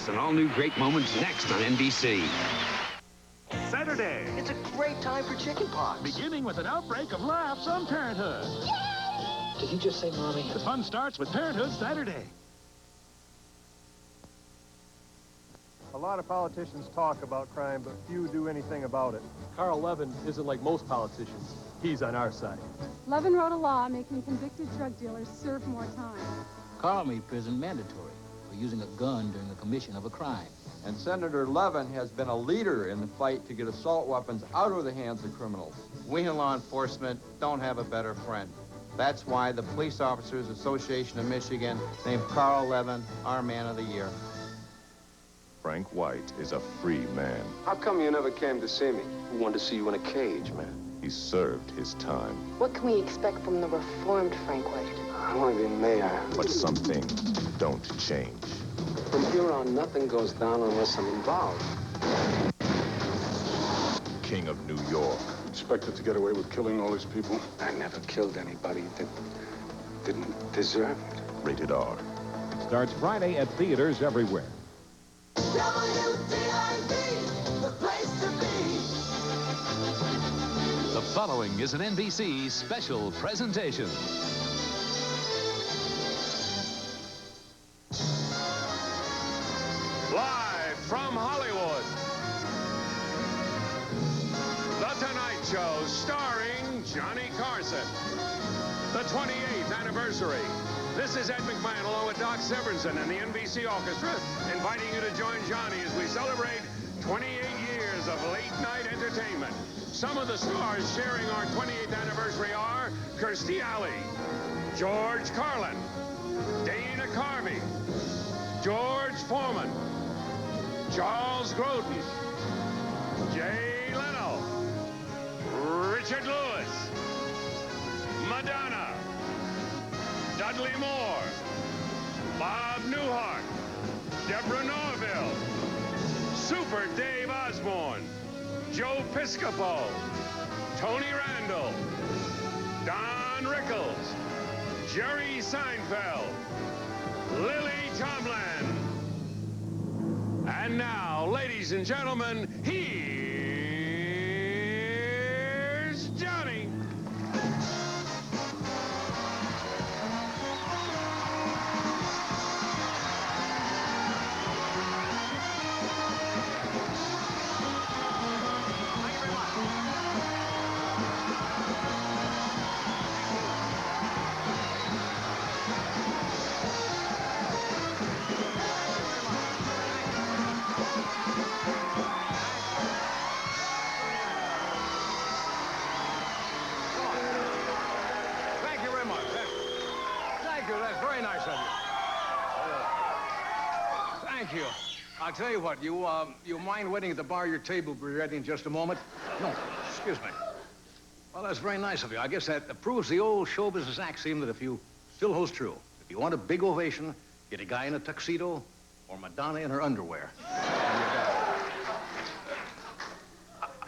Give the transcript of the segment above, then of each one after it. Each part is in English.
This and all new great moments next on NBC. Saturday. It's a great time for chicken pox. Beginning with an outbreak of laughs on Parenthood. Did you just say mommy? The fun starts with Parenthood Saturday. A lot of politicians talk about crime, but few do anything about it. Carl Levin isn't like most politicians. He's on our side. Levin wrote a law making convicted drug dealers serve more time. Carl made prison mandatory for using a gun during the commission of a crime. And Senator Levin has been a leader in the fight to get assault weapons out of the hands of criminals. We in law enforcement don't have a better friend. That's why the Police Officers Association of Michigan named Carl Levin our Man of the Year. Frank White is a free man. How come you never came to see me? We wanted to see you in a cage, man. He served his time. What can we expect from the reformed Frank White? I want to be mayor. But some things don't change. From here on, nothing goes down unless I'm involved. King of New York. Expected to get away with killing all these people? I never killed anybody that didn't deserve it. Rated R. Starts Friday at theaters everywhere. WTIV, the place to be. The following is an NBC special presentation. Live from Hollywood, The Tonight Show starring Johnny Carson. The 28th anniversary. This is Ed McMahon along with Doc Severinsen and the NBC Orchestra, inviting you to join Johnny as we celebrate 28 years of late-night entertainment. Some of the stars sharing our 28th anniversary are Kirstie Alley, George Carlin, Dana Carvey, George Foreman, Charles Grodin, Jay Leno, Richard Lewis, Madonna, Dudley Moore, Bob Newhart, Deborah Norville, Super Dave Osborne, Joe Piscopo, Tony Randall, Don Rickles, Jerry Seinfeld, Lily Tomlin. And now, ladies and gentlemen, here's Johnny. I'll tell you what, you mind waiting at the bar? Your table will be ready in just a moment. No, excuse me. Well, that's very nice of you. I guess that proves the old show business axiom that if you still holds true. If you want a big ovation, get a guy in a tuxedo or Madonna in her underwear.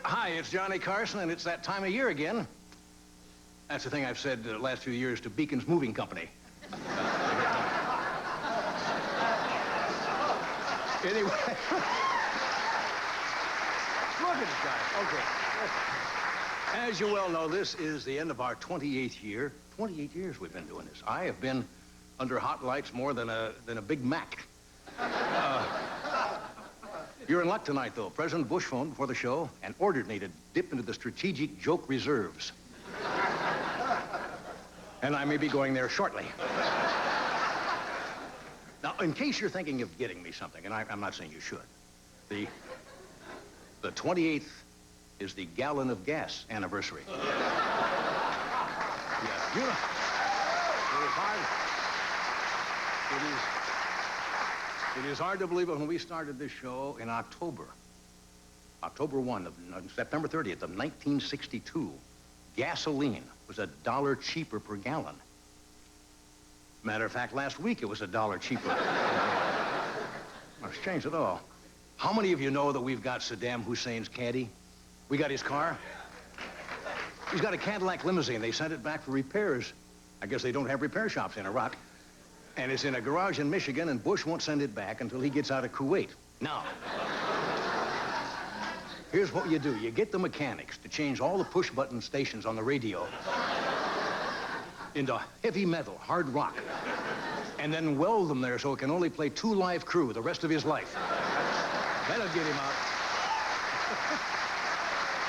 Hi, it's Johnny Carson, and it's that time of year again. That's the thing I've said the last few years to Beacon's Moving Company. Anyway. Look at this guy. Okay. As you well know, this is the end of our 28th year. 28 years we've been doing this. I have been under hot lights more than a Big Mac. You're in luck tonight, though. President Bush phoned before the show and ordered me to dip into the strategic joke reserves. And I may be going there shortly. Now, in case you're thinking of getting me something, and I'm not saying you should, the 28th is the gallon of gas anniversary. Yeah, you know, it is hard to believe it when we started this show in October 1 of September 30th of 1962. Gasoline was $1 cheaper per gallon. Matter of fact, last week it was $1 cheaper. It's changed at all. How many of you know that we've got Saddam Hussein's caddy? We got his car. He's got a Cadillac limousine. They sent it back for repairs. I guess they don't have repair shops in Iraq. And it's in a garage in Michigan, and Bush won't send it back until he gets out of Kuwait. Now, here's what you do. You get the mechanics to change all the push-button stations on the radio into heavy metal, hard rock, and then weld them there so it can only play 2 live crew the rest of his life. That'll get him out.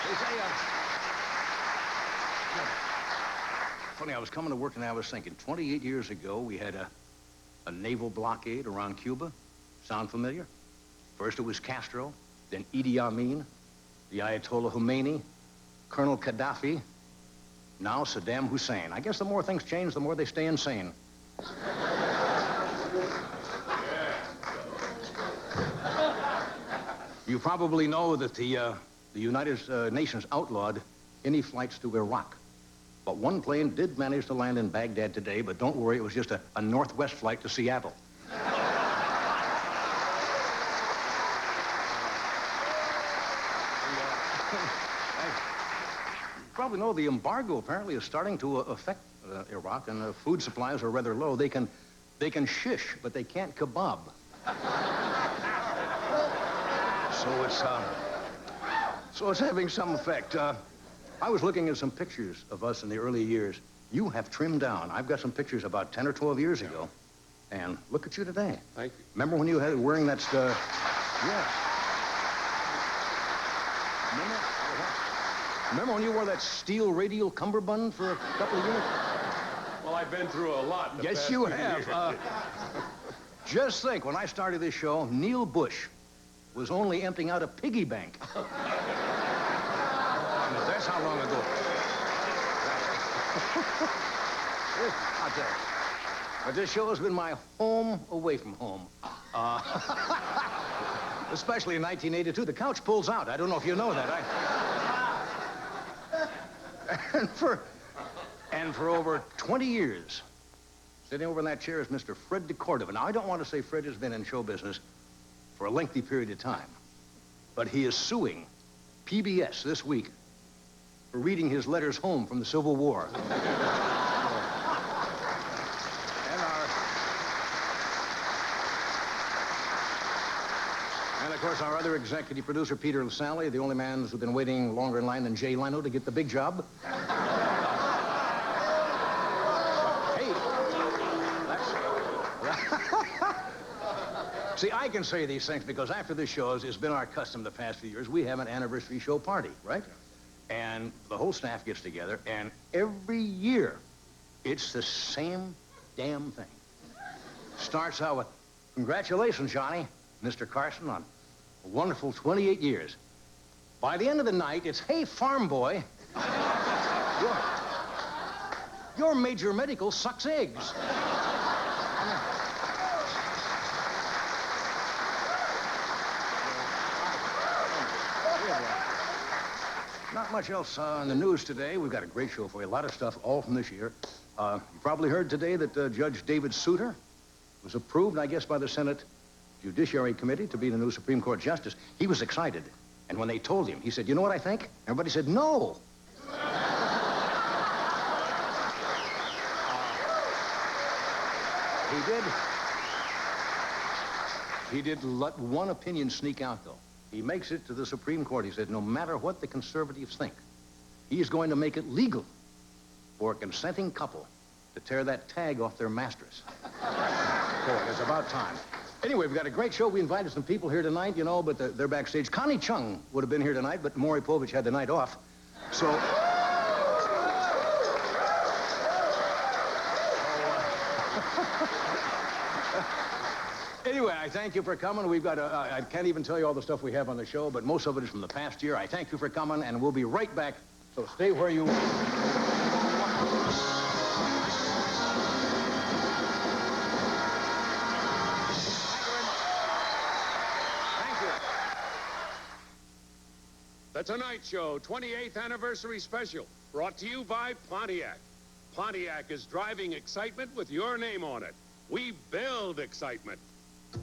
They say, funny, I was coming to work and I was thinking, 28 years ago, we had a naval blockade around Cuba. Sound familiar? First it was Castro, then Idi Amin, the Ayatollah Khomeini, Colonel Gaddafi, now Saddam Hussein. I guess the more things change, the more they stay insane. You probably know that the United Nations outlawed any flights to Iraq. But one plane did manage to land in Baghdad today, but don't worry, it was just a northwest flight to Seattle. You probably know the embargo apparently is starting to affect Iraq, and food supplies are rather low. They can shish, but they can't kebab. So it's having some effect. I was looking at some pictures of us in the early years. You have trimmed down. I've got some pictures about 10 or 12 years ago. And look at you today. Thank you. Remember when you had wearing that stuff? Yes. Remember when you wore that steel radial cummerbund for a couple of years? Well, I've been through a lot. Yes, you have. Just think, when I started this show, Neil Bush was only emptying out a piggy bank. That's how long ago. I'll tell you. But this show has been my home away from home. Especially in 1982. The couch pulls out. I don't know if you know that. And for over 20 years, sitting over in that chair is Mr. Fred DeCordova. Now, I don't want to say Fred has been in show business for a lengthy period of time, but he is suing PBS this week for reading his letters home from the Civil War. And of course, our other executive producer, Peter LaSalle, the only man who's been waiting longer in line than Jay Leno to get the big job. See, I can say these things because after this show, as it's been our custom the past few years, we have an anniversary show party, right? And the whole staff gets together, and every year, it's the same damn thing. Starts out with, congratulations, Johnny, Mr. Carson, on a wonderful 28 years. By the end of the night, it's, hey, farm boy, your major medical sucks eggs. Not much else in the news today. We've got a great show for you. A lot of stuff, all from this year. You probably heard today that Judge David Souter was approved, I guess, by the Senate Judiciary Committee to be the new Supreme Court Justice. He was excited. And when they told him, he said, you know what I think? Everybody said, no. He did let one opinion sneak out, though. He makes it to the Supreme Court. He said, no matter what the conservatives think, he's going to make it legal for a consenting couple to tear that tag off their mattress. Boy, it's about time. Anyway, we've got a great show. We invited some people here tonight, you know, but they're backstage. Connie Chung would have been here tonight, but Maury Povich had the night off. So... Anyway, I thank you for coming. We've got I can't even tell you all the stuff we have on the show, but most of it is from the past year. I thank you for coming, and we'll be right back. So stay where you are. Thank you. The Tonight Show 28th Anniversary Special, brought to you by Pontiac. Pontiac is driving excitement with your name on it. We build excitement.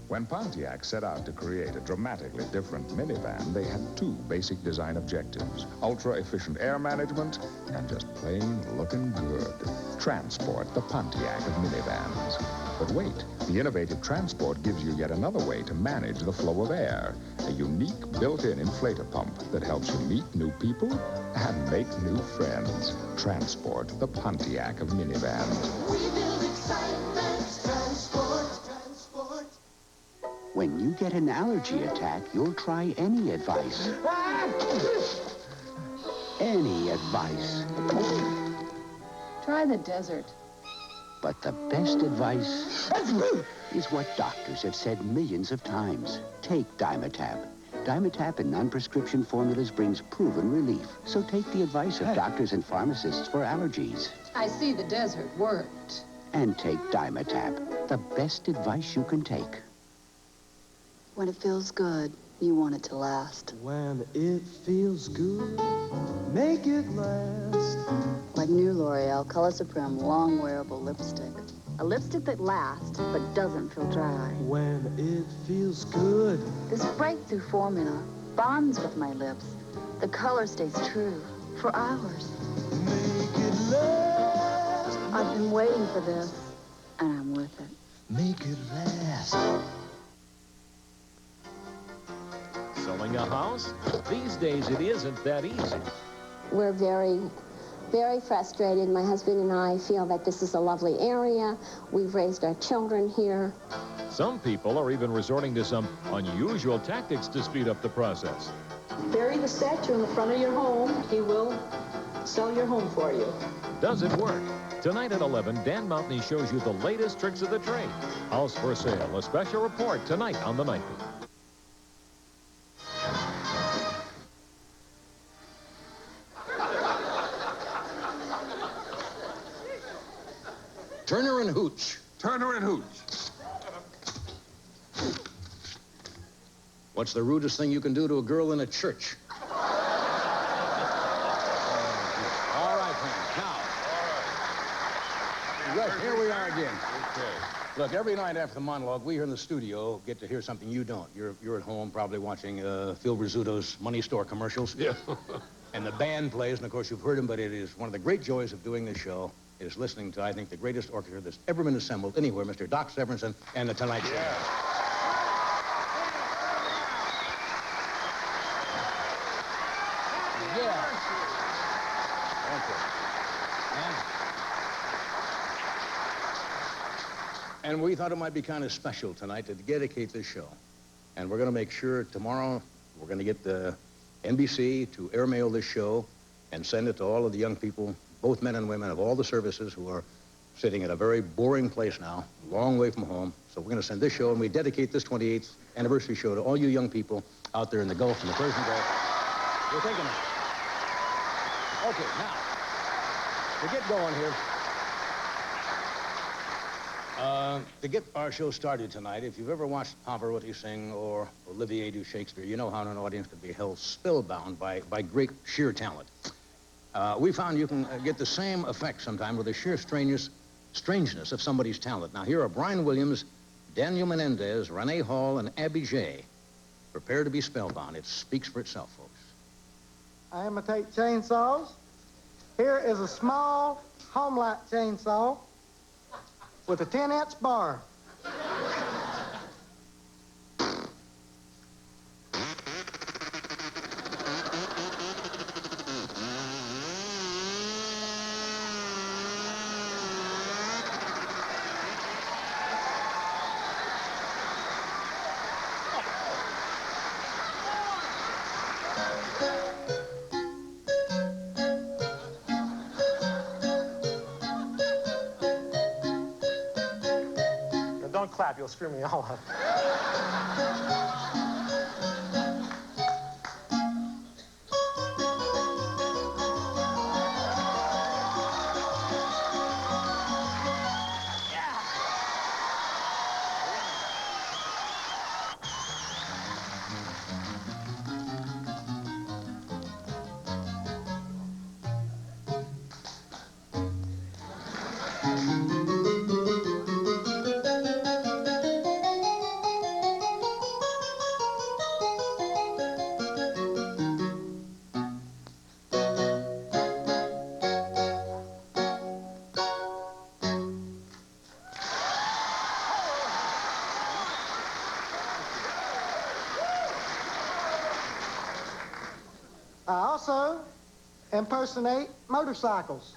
When Pontiac set out to create a dramatically different minivan, they had two basic design objectives: ultra-efficient air management and just plain looking good. Transport, the Pontiac of minivans. But wait, the innovative transport gives you yet another way to manage the flow of air. A unique built-in inflator pump that helps you meet new people and make new friends. Transport, the Pontiac of minivans. We build excitement. Transport. When you get an allergy attack, you'll try any advice. Any advice. Try the desert. But the best advice is what doctors have said millions of times. Take Dimetap. Dimetap in non-prescription formulas brings proven relief. So take the advice of doctors and pharmacists for allergies. I see the desert worked. And take Dimetap, the best advice you can take. When it feels good, you want it to last. When it feels good, make it last. Like new L'Oreal Color Supreme Long Wearable Lipstick. A lipstick that lasts, but doesn't feel dry. When it feels good. This breakthrough formula bonds with my lips. The color stays true for hours. Make it last. I've been waiting for this, and I'm with it. Make it last. Selling a house? These days, it isn't that easy. We're very frustrated. My husband and I feel that this is a lovely area. We've raised our children here. Some people are even resorting to some unusual tactics to speed up the process. Bury the statue in the front of your home. He will sell your home for you. Does it work? Tonight at 11, Dan Mountney shows you the latest tricks of the trade. House for sale, a special report tonight on the Night Beat. Turner and Hooch. Turner and Hooch. What's the rudest thing you can do to a girl in a church? All right, then. Now. Right, here we are again. Okay. Look, every night after the monologue, we here in the studio get to hear something you don't. You're at home probably watching Phil Rizzuto's Money Store commercials. Yeah. And the band plays, and of course you've heard him, but it is one of the great joys of doing this show is listening to, I think, the greatest orchestra that's ever been assembled anywhere, Mr. Doc Severinsen and the Tonight Show. Yeah. Yeah. Thank you. And we thought it might be kind of special tonight to dedicate this show. And we're going to make sure tomorrow we're going to get the NBC to airmail this show and send it to all of the young people, both men and women of all the services who are sitting at a very boring place now, a long way from home. So we're going to send this show, and we dedicate this 28th anniversary show to all you young people out there in the Gulf and the Persian Gulf. We're thinking of it. Okay, now, to get going here, to get our show started tonight, if you've ever watched Pavarotti sing or Olivier do Shakespeare, you know how an audience can be held spellbound by great sheer talent. We found you can get the same effect sometime with the sheer strangeness of somebody's talent. Now, here are Brian Williams, Daniel Menendez, Renee Hall, and Abby J. Prepare to be spellbound. It speaks for itself, folks. I imitate chainsaws. Here is a small, home-like chainsaw with a 10-inch bar. Don't clap, you'll screw me all up. I also impersonate motorcycles.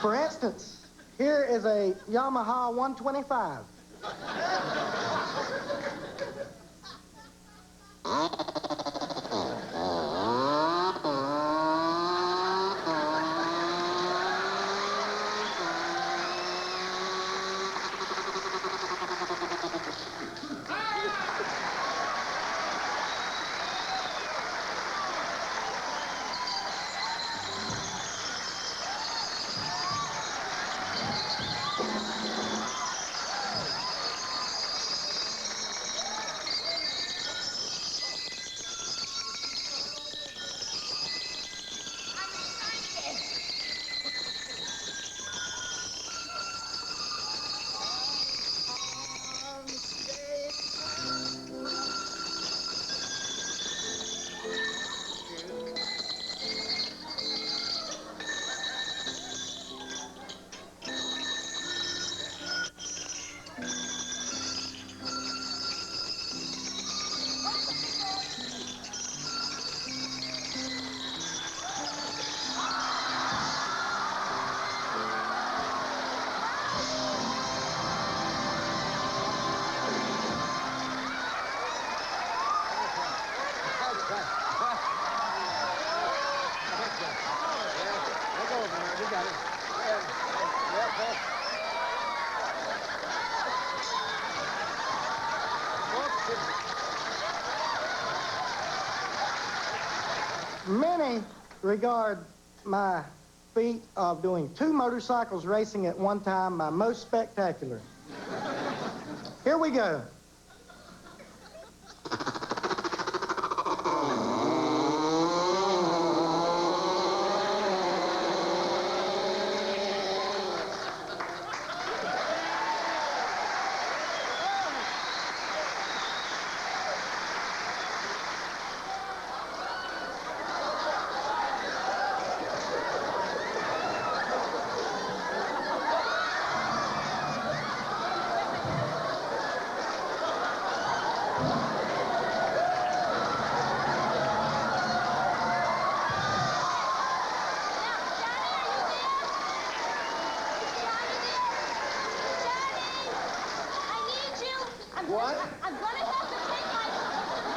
For instance, here is a Yamaha 125. Many regard my feat of doing 2 motorcycles racing at one time my most spectacular. Here we go.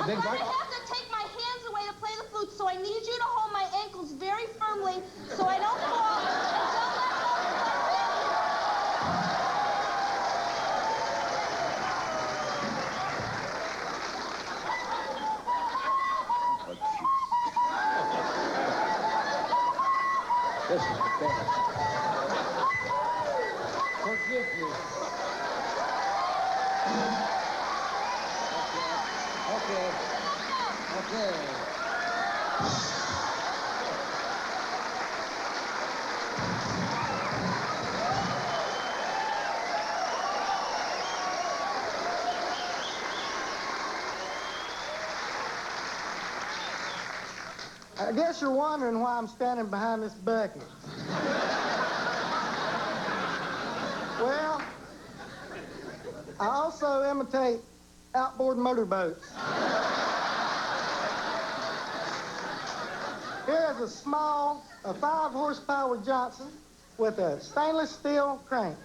I'm gonna have to take my hands away to play the flute, so I need you to hold my ankles very firmly so I don't fall and don't let go of This is bad. Forgive me. Okay. I guess you're wondering why I'm standing behind this bucket. Well, I also imitate outboard motorboats. Here is a small, 5-horsepower Johnson with a stainless steel crank.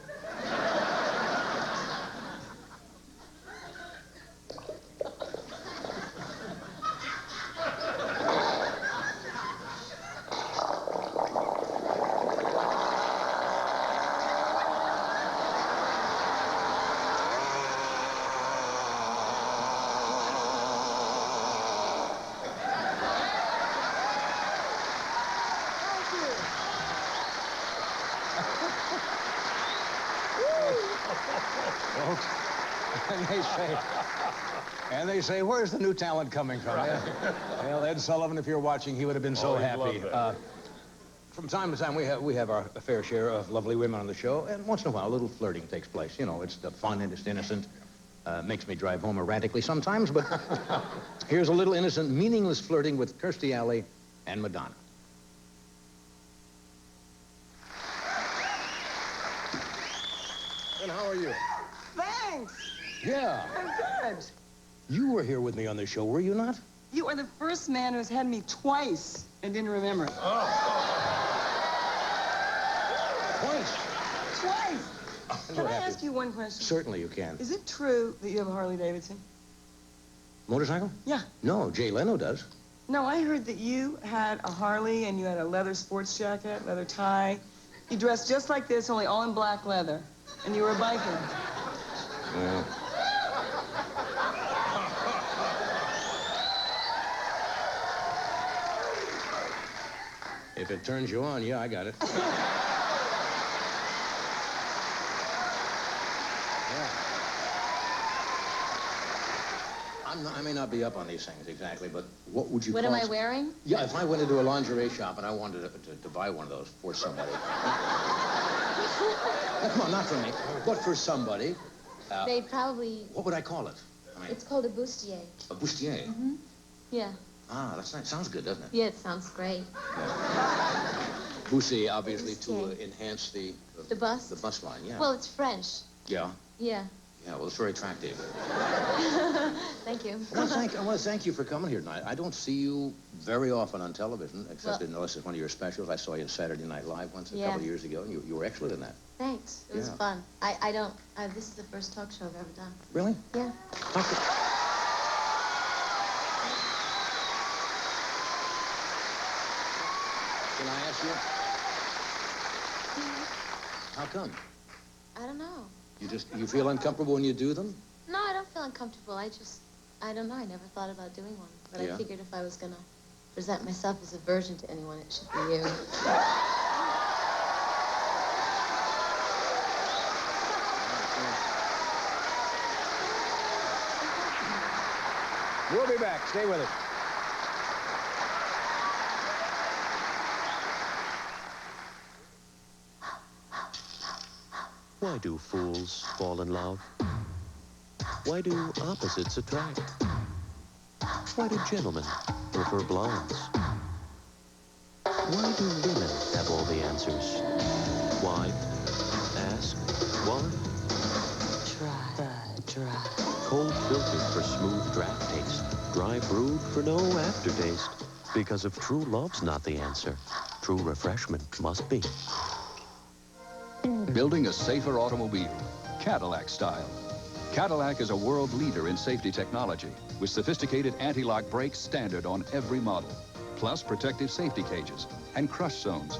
And they say, where's the new talent coming from? Right. Well, Ed Sullivan, if you're watching, he would have been so happy. From time to time, we have our fair share of lovely women on the show, and once in a while, a little flirting takes place. You know, it's fun and it's innocent. Makes me drive home erratically sometimes, but here's a little innocent, meaningless flirting with Kirstie Alley and Madonna. And how are you? Thanks. Yeah. I'm good. You were here with me on the show, were you not? You are the first man who's had me twice and didn't remember it. Twice? Twice! Can I ask you one question? Certainly you can. Is it true that you have a Harley Davidson? Motorcycle? Yeah. No, Jay Leno does. No, I heard that you had a Harley and you had a leather sports jacket, leather tie. You dressed just like this, only all in black leather. And you were a biker. Yeah. If it turns you on, yeah, I got it. I may not be up on these things exactly, but what would you What call... am I wearing? Yeah, if I went into a lingerie shop and I wanted to buy one of those for somebody. Now, come on, not for me, but for somebody. They'd probably... What would I call it? I mean, It's called a bustier. a bustier. Mm-hmm. Yeah. Ah, that's nice. Sounds good, doesn't it? Yeah, it sounds great. Bustier, obviously, to Bustier. Enhance the bust? The bust line, yeah. Well, it's French. Yeah. Yeah. Yeah, well, it's very attractive. Thank you. I want to thank you for coming here tonight. I don't see you very often on television, except unless it's one of your specials. I saw you in Saturday Night Live once a couple of years ago, and you were excellent in that. Thanks. It was fun. This is the first talk show I've ever done. Really? Yeah. Can I ask you? How come? I don't know. You feel uncomfortable when you do them? No, I don't feel uncomfortable. I don't know. I never thought about doing one. But I figured if I was going to present myself as a virgin to anyone, it should be you. We'll be back. Stay with us. Why do fools fall in love? Why do opposites attract? Why do gentlemen prefer blondes? Why do women have all the answers? Why? Ask. Why? Dry. Cold filtered for smooth draft taste. Dry brewed for no aftertaste. Because if true love's not the answer, true refreshment must be. Building a safer automobile, Cadillac style. Cadillac is a world leader in safety technology, with sophisticated anti-lock brakes standard on every model, plus protective safety cages and crush zones.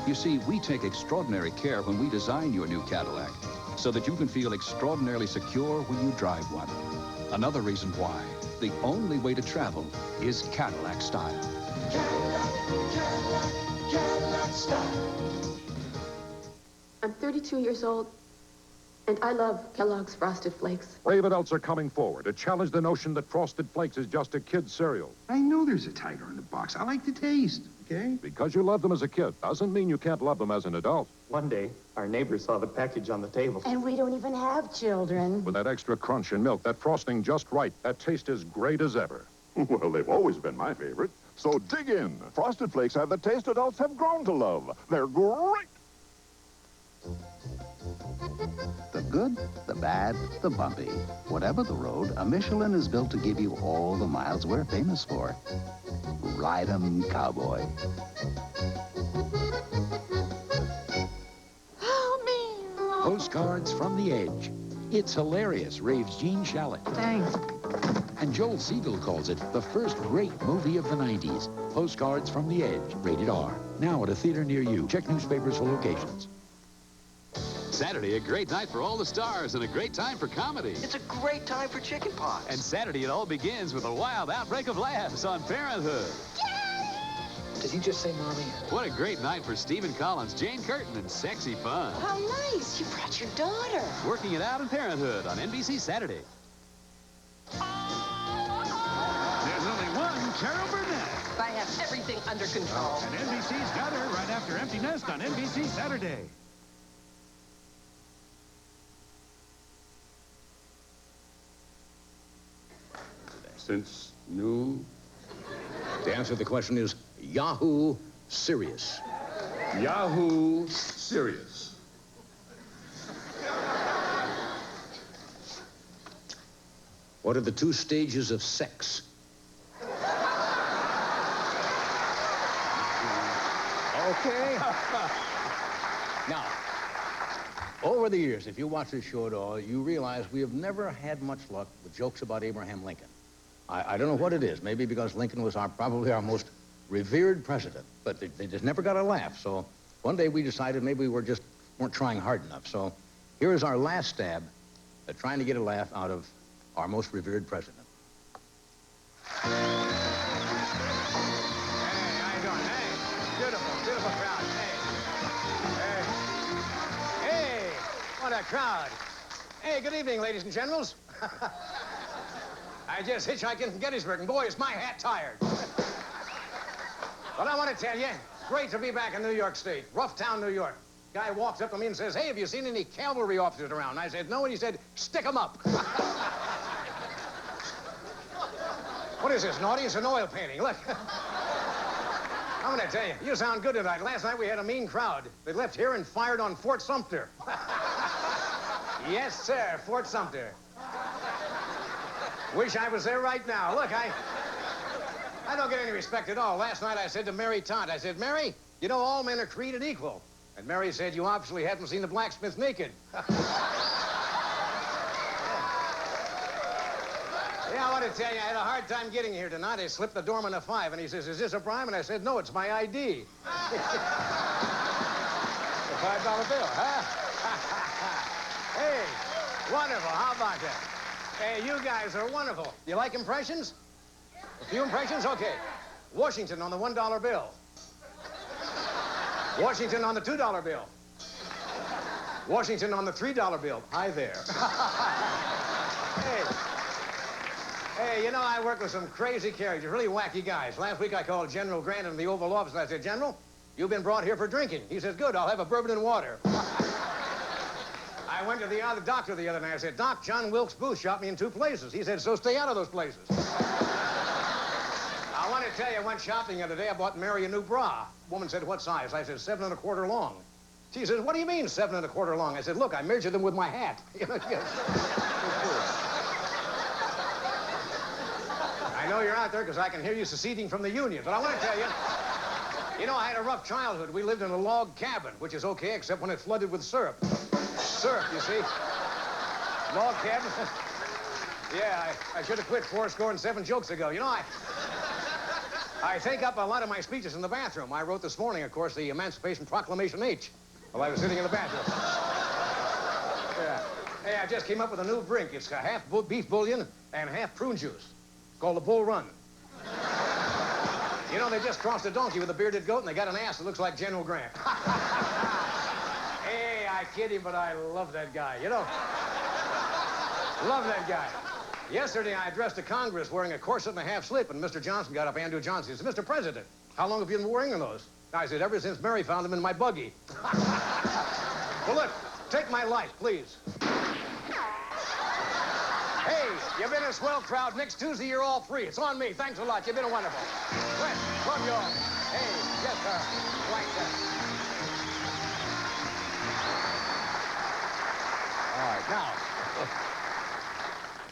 You see, we take extraordinary care when we design your new Cadillac, so that you can feel extraordinarily secure when you drive one. Another reason why the only way to travel is Cadillac style. Cadillac style. I'm 32 years old, and I love Kellogg's Frosted Flakes. Brave adults are coming forward to challenge the notion that Frosted Flakes is just a kid's cereal. I know there's a tiger in the box. I like the taste, okay? Because you love them as a kid doesn't mean you can't love them as an adult. One day, our neighbor saw the package on the table. And we don't even have children. With that extra crunch in milk, that frosting just right, that taste is great as ever. Well, they've always been my favorite. So dig in. Frosted Flakes have the taste adults have grown to love. They're great. The good, the bad, the bumpy. Whatever the road, a Michelin is built to give you all the miles we're famous for. Ride 'em, cowboy. Postcards from the Edge. It's hilarious, raves Gene Shalit. Thanks. And Joel Siegel calls it the first great movie of the 90s. Postcards from the Edge, rated R. Now at a theater near you. Check newspapers for locations. Saturday, a great night for all the stars and a great time for comedy. It's a great time for chicken pox. And Saturday, it all begins with a wild outbreak of laughs on Parenthood. Did he just say Mommy? What a great night for Stephen Collins, Jane Curtin, and sexy fun. How nice. You brought your daughter. Working it out in Parenthood on NBC Saturday. There's only one Carol Burnett. I have everything under control. And NBC's got her right after Empty Nest on NBC Saturday. Since noon? The answer to the question is Yahoo Serious. Yahoo Serious. What are the two stages of sex? Okay. Now, over the years, if you watch this show at all, you realize we have never had much luck with jokes about Abraham Lincoln. I don't know what it is. Maybe because Lincoln was probably our most revered president, but they just never got a laugh. So one day we decided maybe we weren't trying hard enough. So here is our last stab at trying to get a laugh out of our most revered president. Hey, how you doing? Hey, beautiful crowd. Hey, what a crowd. Hey, good evening, ladies and generals. I just hitchhiked in from Gettysburg, and boy, is my hat tired. Well, I want to tell you, great to be back in New York State, rough town, New York. Guy walks up to me and says, hey, have you seen any cavalry officers around? And I said, no, and he said, stick 'em up. What is this, an audience or an oil painting? Look. I'm going to tell you, you sound good tonight. Last night we had a mean crowd. They left here and fired on Fort Sumter. Yes, sir, Fort Sumter. Wish I was there right now. Look, I don't get any respect at all. Last night I said to Mary Todd, I said, Mary, you know all men are created equal. And Mary said, you obviously haven't seen the blacksmith naked. Yeah, I want to tell you, I had a hard time getting here tonight. I slipped the doorman a $5, and he says, is this a bribe? And I said, no, it's my ID. The $5 bill, huh? Hey, wonderful. How about that? Hey, you guys are wonderful. You like impressions? A few impressions? Okay. Washington on the $1 bill. Washington on the $2 bill. Washington on the $3 bill. Hi there. Hey, you know, I work with some crazy characters, really wacky guys. Last week I called General Grant in the Oval Office, and I said, General, you've been brought here for drinking. He says, good, I'll have a bourbon and water. I went to the doctor the other night. I said, Doc, John Wilkes Booth shot me in 2 places. He said, so stay out of those places. I want to tell you, I went shopping the other day. I bought Mary a new bra. Woman said, what size? I said, 7 1/4 long. She says, what do you mean 7 1/4 long? I said, look, I measured them with my hat. I know you're out there because I can hear you seceding from the Union, but I want to tell you, you know, I had a rough childhood. We lived in a log cabin, which is okay except when it flooded with syrup. Syrup, you see. Log cabin. Yeah, I should have quit 4 jokes ago. You know, I take up a lot of my speeches in the bathroom. I wrote this morning, of course, the Emancipation Proclamation H while I was sitting in the bathroom. Yeah. Hey, I just came up with a new drink. It's half beef bouillon and half prune juice. It's called the Bull Run. You know, they just crossed a donkey with a bearded goat, and they got an ass that looks like General Grant. Hey, I kid him, but I love that guy, you know. Love that guy. Yesterday, I addressed the Congress wearing a corset and a half slip, and Mr. Johnson got up, Andrew Johnson. He said, Mr. President, how long have you been wearing those? I said, ever since Mary found them in my buggy. Well, look, take my life, please. Hey, you've been a swell crowd. Next Tuesday, you're all free. It's on me. Thanks a lot. You've been wonderful. Love you all. Hey, yes, sir. Like that. All right, now,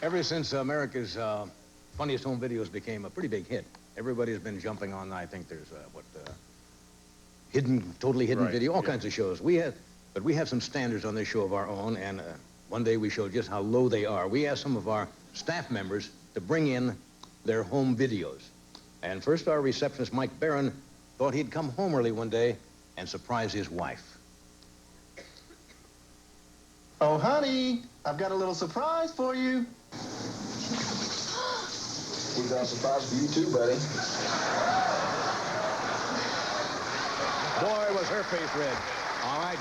ever since America's Funniest Home Videos became a pretty big hit, everybody's been jumping on, I think there's, totally hidden video, all kinds of shows. But we have some standards on this show of our own, and one day we showed just how low they are. We asked some of our staff members to bring in their home videos. And first, our receptionist, Mike Barron, thought he'd come home early one day and surprise his wife. Oh, honey, I've got a little surprise for you. We've got a surprise for you too, buddy. Boy, was her face red. All right.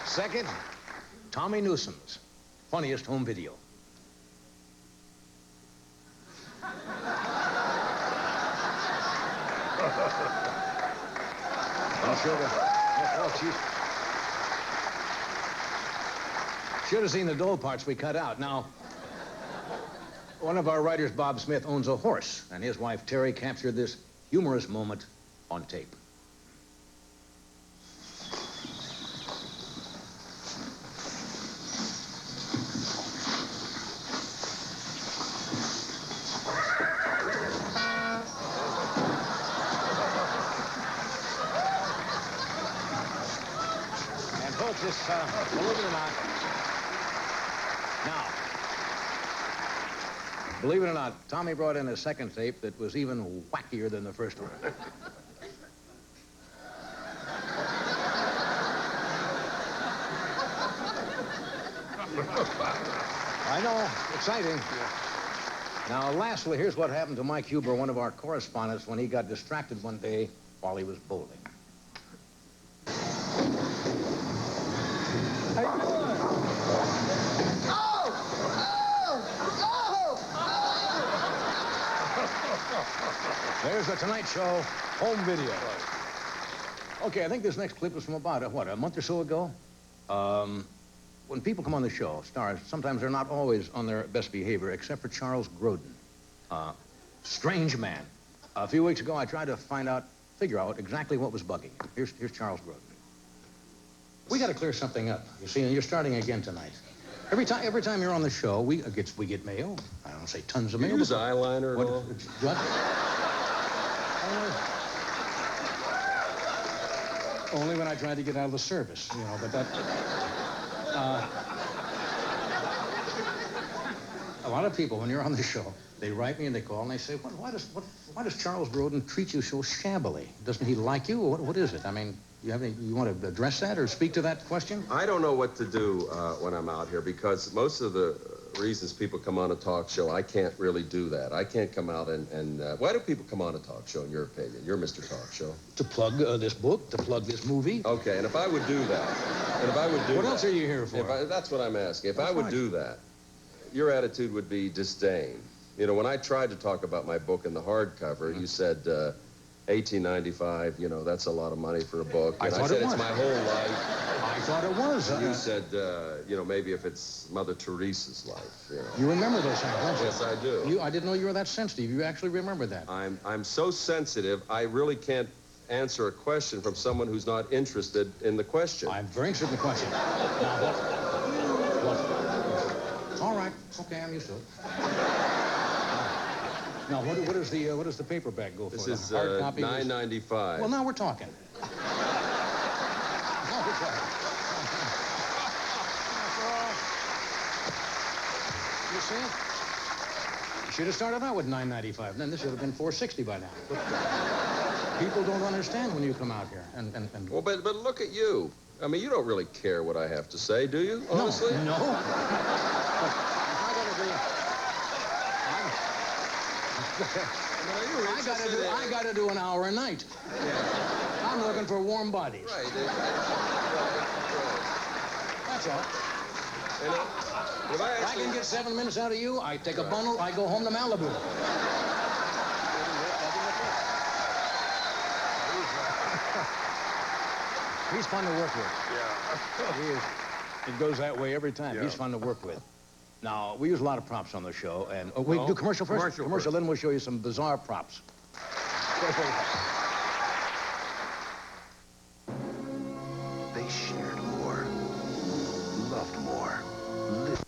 Second, Tommy Newsom's Funniest Home Video. Should have seen the dull parts we cut out. Now, one of our writers, Bob Smith, owns a horse, and his wife, Terry, captured this humorous moment on tape. this, believe it or not. Now, believe it or not, Tommy brought in a second tape that was even wackier than the first one. I know, exciting. Now, lastly, here's what happened to Mike Huber, one of our correspondents, when he got distracted one day while he was bowling. There's the Tonight Show home video. Okay, I think this next clip is from about, a month or so ago? When people come on the show, stars, sometimes they're not always on their best behavior, except for Charles Grodin. Strange man. A few weeks ago, I tried to figure out exactly what was bugging him. Here's Charles Grodin. We got to clear something up. You see, and you're starting again tonight. Every time you're on the show, we get mail. I don't say tons of mail. You use eyeliner at all? What? Only when I tried to get out of the service, you know, but that... a lot of people, when you're on the show, they write me and they call and they say, why does Charles Grodin treat you so shabbily? Doesn't he like you? What is it? I mean, you want to address that or speak to that question? I don't know what to do when I'm out here, because most of the reasons people come on a talk show, I can't really do that. I can't come out and why do people come on a talk show, in your opinion? You're Mr. Talk Show. To plug this book, to plug this movie. Okay, and if I would do that, what else are you here for? That's what I'm asking. If I would do that, your attitude would be disdain. You know, when I tried to talk about my book in the hardcover, you said, $18.95, you know, that's a lot of money for a book. And I said, it's my whole life. I thought it was. And you said, you know, maybe if it's Mother Teresa's life, you know. You remember those things, don't you? Yes, I do. I didn't know you were that sensitive. You actually remember that. I'm so sensitive, I really can't answer a question from someone who's not interested in the question. I'm very interested in the question. Now, what? All right. Okay, I'm used to it. Now, what does the paperback go for? This is $9.95. Well, now we're talking. You see? You should have started out with $9.95. Then this should have been $4.60 by now. But people don't understand when you come out here. Well, but look at you. I mean, you don't really care what I have to say, do you? Honestly? No. I got to do an hour a night. Yeah. I'm looking for warm bodies. Right. That's all. If I can get 7 minutes out of you, I take a bundle, I go home to Malibu. He's fun to work with. Yeah. He is. It goes that way every time. Yeah. He's fun to work with. Now, we use a lot of props on the show, and we do commercial first? Commercial, then we'll show you some bizarre props. They shared more, loved more, lived.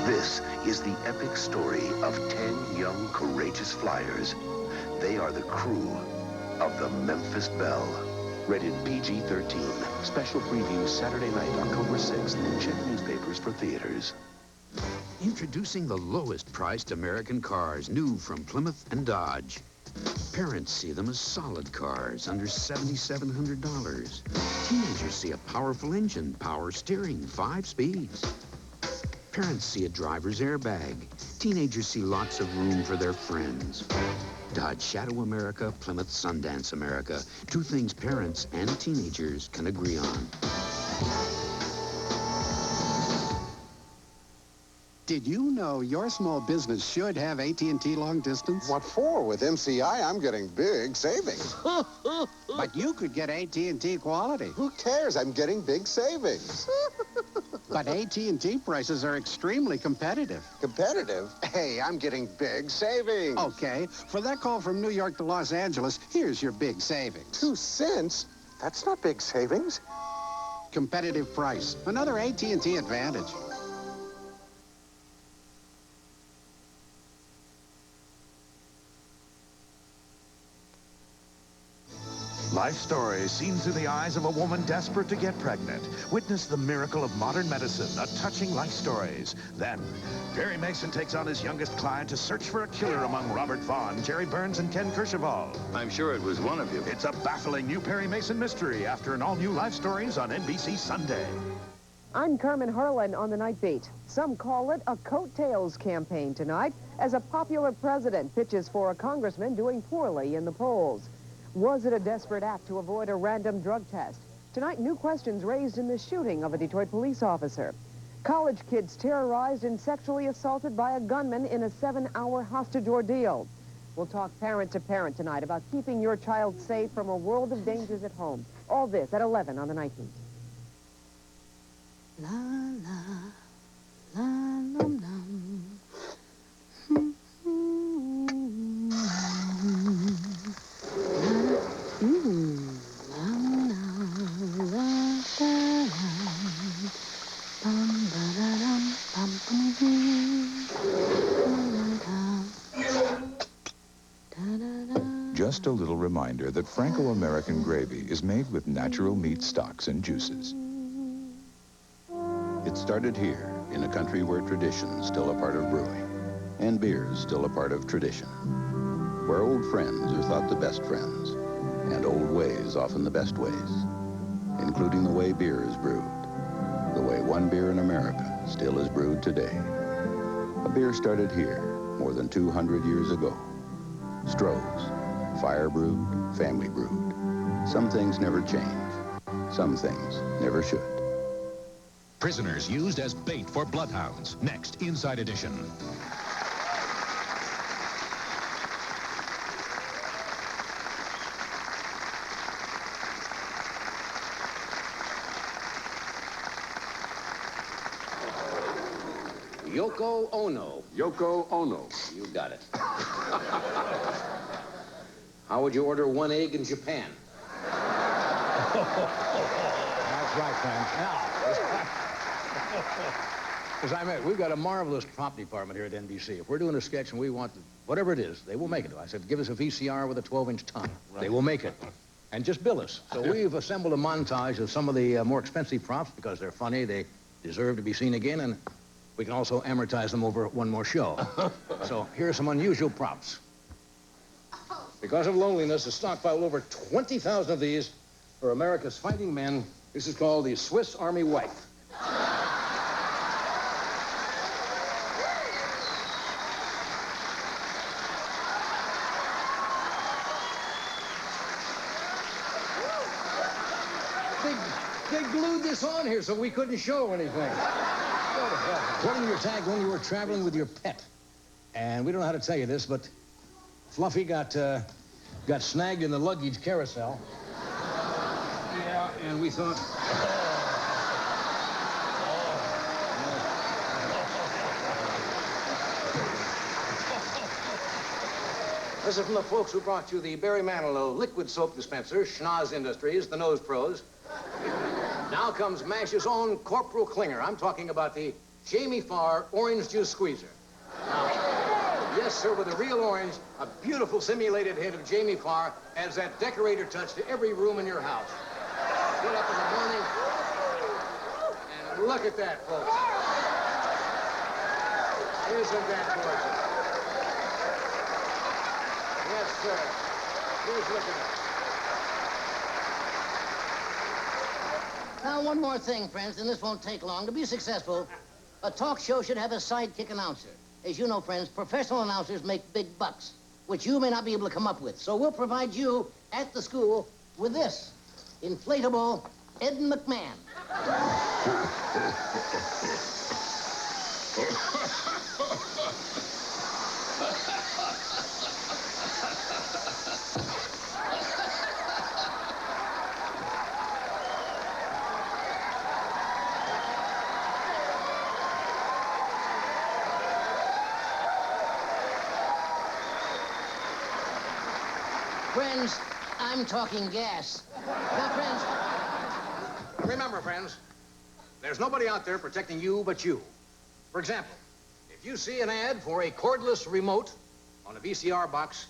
This is the epic story of 10 young, courageous flyers. They are the crew of the Memphis Belle. Rated PG-13. Special preview Saturday night, October 6th. Check newspapers for theaters. Introducing the lowest priced American cars, new from Plymouth and Dodge. Parents see them as solid cars, under $7,700. Teenagers see a powerful engine, power steering, 5 speeds. Parents see a driver's airbag. Teenagers see lots of room for their friends. Dodge Shadow America, Plymouth Sundance America. 2 things parents and teenagers can agree on. Did you know your small business should have AT&T long distance? What for? With MCI, I'm getting big savings. But you could get AT&T quality. Who cares? I'm getting big savings. But AT&T prices are extremely competitive. Competitive? Hey, I'm getting big savings. Okay. For that call from New York to Los Angeles, here's your big savings. 2 cents? That's not big savings. Competitive price. Another AT&T advantage. Life stories seen through the eyes of a woman desperate to get pregnant. Witness the miracle of modern medicine, a touching life stories. Then, Perry Mason takes on his youngest client to search for a killer among Robert Vaughn, Jerry Burns, and Ken Kercheval. I'm sure it was one of you. It's a baffling new Perry Mason mystery after an all-new Life Stories on NBC Sunday. I'm Carmen Harlan on the Night Beat. Some call it a coattails campaign tonight as a popular president pitches for a congressman doing poorly in the polls. Was it a desperate act to avoid a random drug test? Tonight, new questions raised in the shooting of a Detroit police officer. College kids terrorized and sexually assaulted by a gunman in a 7-hour hostage ordeal. We'll talk parent to parent tonight about keeping your child safe from a world of dangers at home. All this at 11 on the Night Beat. La la, la lum lum. Just a little reminder that Franco-American gravy is made with natural meat stocks and juices. It started here, in a country where tradition's still a part of brewing, and beer's still a part of tradition, where old friends are thought the best friends, and old ways often the best ways, including the way beer is brewed, the way one beer in America still is brewed today. A beer started here more than 200 years ago. Stroh's, fire brewed, family brewed. Some things never change. Some things never should. Prisoners used as bait for bloodhounds. Next, Inside Edition. Yoko Ono. Yoko Ono. You got it. How would you order one egg in Japan? That's right, friend. Now, as I meant, we've got a marvelous prop department here at NBC. If we're doing a sketch and we want, whatever it is, they will make it. I said, give us a VCR with a 12-inch tongue. Right. They will make it. And just bill us. So we've assembled a montage of some of the more expensive props because they're funny, they deserve to be seen again, and we can also amortize them over one more show. So here are some unusual props. Because of loneliness, a stockpile over 20,000 of these for America's fighting men. This is called the Swiss Army wife. They glued this on here so we couldn't show anything. Putting your tag when you were traveling with your pet. And we don't know how to tell you this, but Fluffy got snagged in the luggage carousel. Yeah, and we thought... This is from the folks who brought you the Barry Manilow liquid soap dispenser, Schnoz Industries, the Nose Pros. Now comes MASH's own Corporal Klinger. I'm talking about the Jamie Farr orange juice squeezer. Now, yes, sir, with a real orange, a beautiful simulated head of Jamie Farr adds that decorator touch to every room in your house. Get up in the morning, and look at that, folks. Isn't that gorgeous? Yes, sir. Here's looking at it. Now, one more thing, friends, and this won't take long. To be successful, a talk show should have a sidekick announcer. As you know, friends, professional announcers make big bucks, which you may not be able to come up with. So we'll provide you at the school with this inflatable Ed McMahon. Friends, I'm talking gas. Now, friends... Remember, friends, there's nobody out there protecting you but you. For example, if you see an ad for a cordless remote on a VCR box,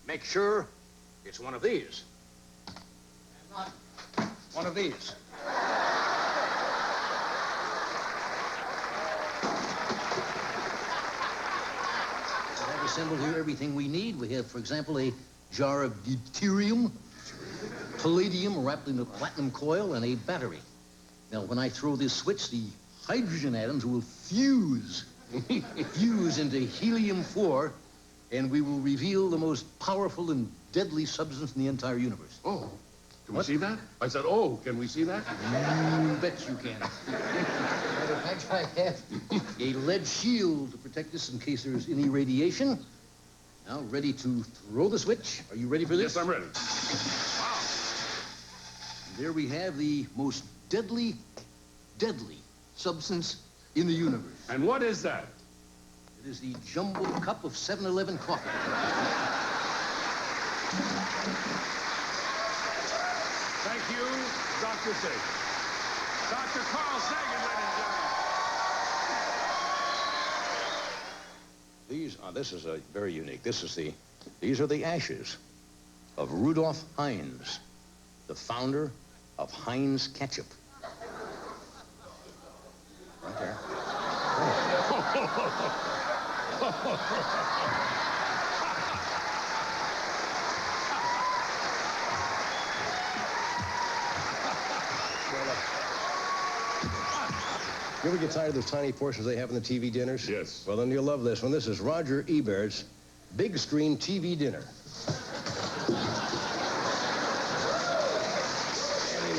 make sure it's one of these. of these. We have assembled here everything we need. We have, for example, a jar of deuterium, palladium wrapped in a platinum coil, and a battery. Now, when I throw this switch, the hydrogen atoms will fuse into helium-4, and we will reveal the most powerful and deadly substance in the entire universe. Oh, can we see that? I said, oh, can we see that? You bet you can. Matter of fact, I have a lead shield to protect us in case there's any radiation. Now, ready to throw the switch. Are you ready for this? Yes, I'm ready. There we have the most deadly substance in the universe. And what is that? It is the jumbo cup of 7-Eleven coffee. Thank you, Dr. Sagan. Dr. Carl Sagan, ladies and gentlemen. This is very unique. These are the ashes of Rudolph Heinz, the founder of Heinz Ketchup. Right there. You ever get tired of those tiny portions they have in the TV dinners? Yes. Well, then you'll love this one. This is Roger Ebert's big screen TV dinner. And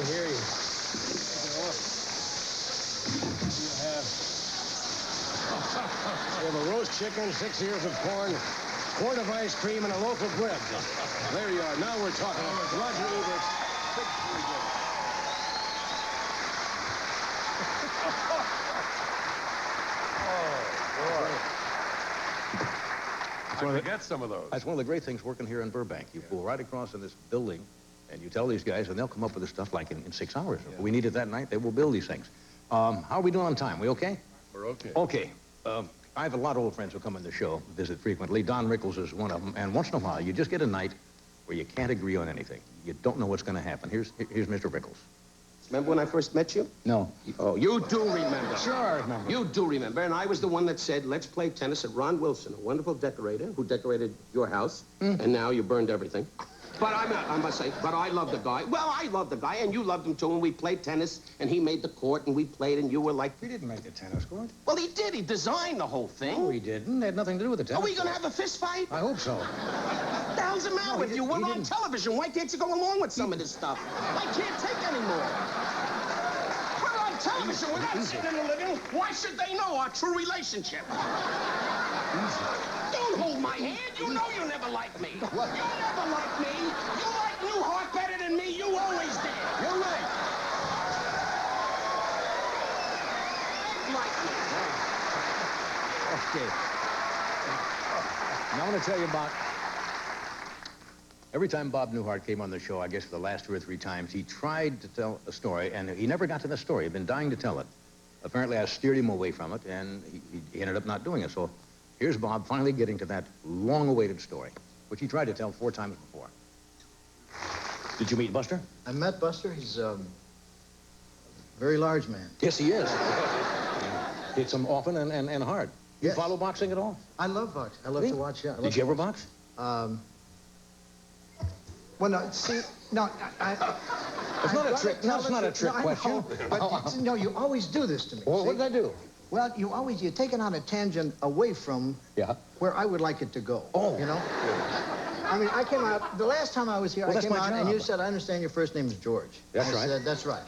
in here you have a roast chicken, 6 ears of corn, quart of ice cream, and a loaf of bread. There you are. Now we're talking. Roger Ebert's big screen dinner. I get some of those. That's one of the great things working here in Burbank. You pull right across in this building, and you tell these guys, and they'll come up with this stuff like in 6 hours. If we need it that night, they will build these things. How are we doing on time? We okay? We're okay. Okay. I have a lot of old friends who come in the show, visit frequently. Don Rickles is one of them. And once in a while, you just get a night where you can't agree on anything. You don't know what's going to happen. Here's Mr. Rickles. Remember when I first met you? No. Oh, you do remember. Sure, I remember. You do remember. And I was the one that said, let's play tennis at Ron Wilson, a wonderful decorator who decorated your house. And now you burned everything. But I must say, but I love the guy. Well, I love the guy, and you loved him too. And we played tennis, and he made the court, and we played, and you were like... He didn't make the tennis court. Well, he did. He designed the whole thing. No, he didn't. It had nothing to do with the tennis Are we going to court. have a fist fight? I hope so. What the hell's the matter with you? We're on television. Why can't you go along with some of this stuff? I can't take anymore. We're on television. We're not sitting in the living room. Why should they know our true relationship? Don't hold my hand. You know you never liked me. What? You never liked me. You like Newhart better than me. You always did. You're right. Like me. Okay. Now I want to tell you about... Every time Bob Newhart came on the show, I guess for the last 2 or 3 times, he tried to tell a story, and he never got to the story. He'd been dying to tell it. Apparently, I steered him away from it, and he ended up not doing it. So here's Bob finally getting to that long-awaited story, which he tried to tell 4 times before. Did you meet Buster? I met Buster. He's a very large man. Yes, he is. Hits him often and hard. You Yes. follow boxing at all? I love boxing. I love Really? to watch, yeah. I love Did you to ever watch. box? Well, no, see, no, It's not a trick. No, it's not a trick question. But, no, you always do this to me. Well, see? what did I do? Well, you're taking on a tangent away from where I would like it to go. Oh. You know? I mean, I came out, the last time I was here, Well, I that's came my out and job. you said, I understand your first name is George. That's I right. said, that's right.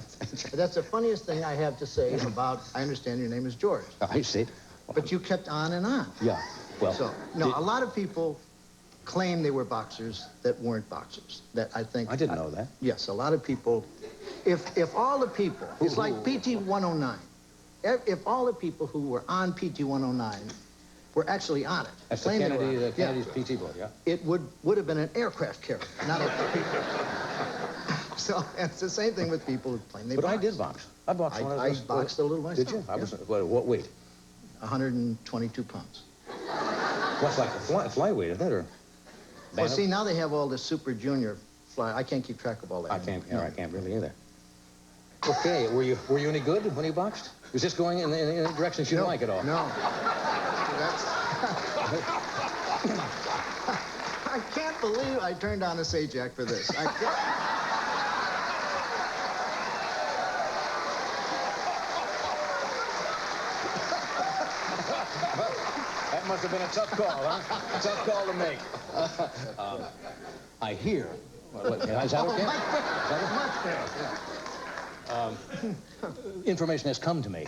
That's the funniest thing I have to say about, I understand your name is George. I see. But you kept on and on. Yeah. Well, So, no, a lot of people claim they were boxers that weren't boxers. That I think... I didn't know that. Yes, a lot of people... If all the people... It's like PT 109. If all the people who were on PT 109 were actually on it... That's the claimed they were Kennedy, on the it, Kennedy's PT board, yeah? it would have been an aircraft carrier, not a people. So it's the same thing with people who claim they But boxed. I did box. I boxed when I boxed a little myself. Did you? I yeah. was, what weight? 122 pounds. What's like a flyweight, isn't it? Or Well, bantam? see, now they have all this super junior fly. I can't keep track of all that. I can't really either. Okay, were you any good when you boxed? Was this going in a direction you didn't like at all? No. I can't believe I turned on a Sajak for this. I can't. That must have been a tough call, huh? A tough call to make. I hear. Is that okay? Information has come to me.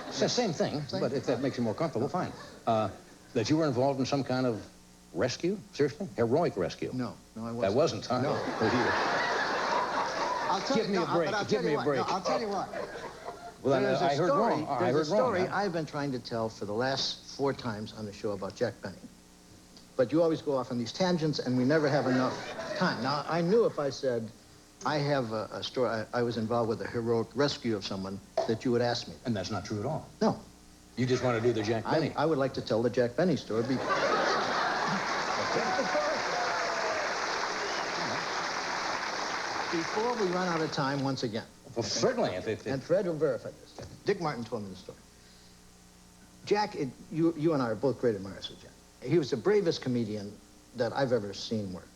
It's the same thing, but if that makes you more comfortable, fine. That you were involved in some kind of rescue? Seriously? Heroic rescue? No, I wasn't. That wasn't, huh? No. Give me a break. Give me a break. No, I'll tell you what. Well, then I heard wrong. I heard wrong. There's a story I've been trying to tell for the last 4 times on the show about Jack Benny. But you always go off on these tangents, and we never have enough time. Now, I knew if I said, I have a story, I was involved with a heroic rescue of someone, that you would ask me. And that's not true at all. No. You just want to do the Jack Benny. I would like to tell the Jack Benny story. Before we run out of time once again. Well, certainly. And Fred will verify this. Dick Martin told me the story. Jack, you and I are both great admirers of Jack. He was the bravest comedian that I've ever seen work.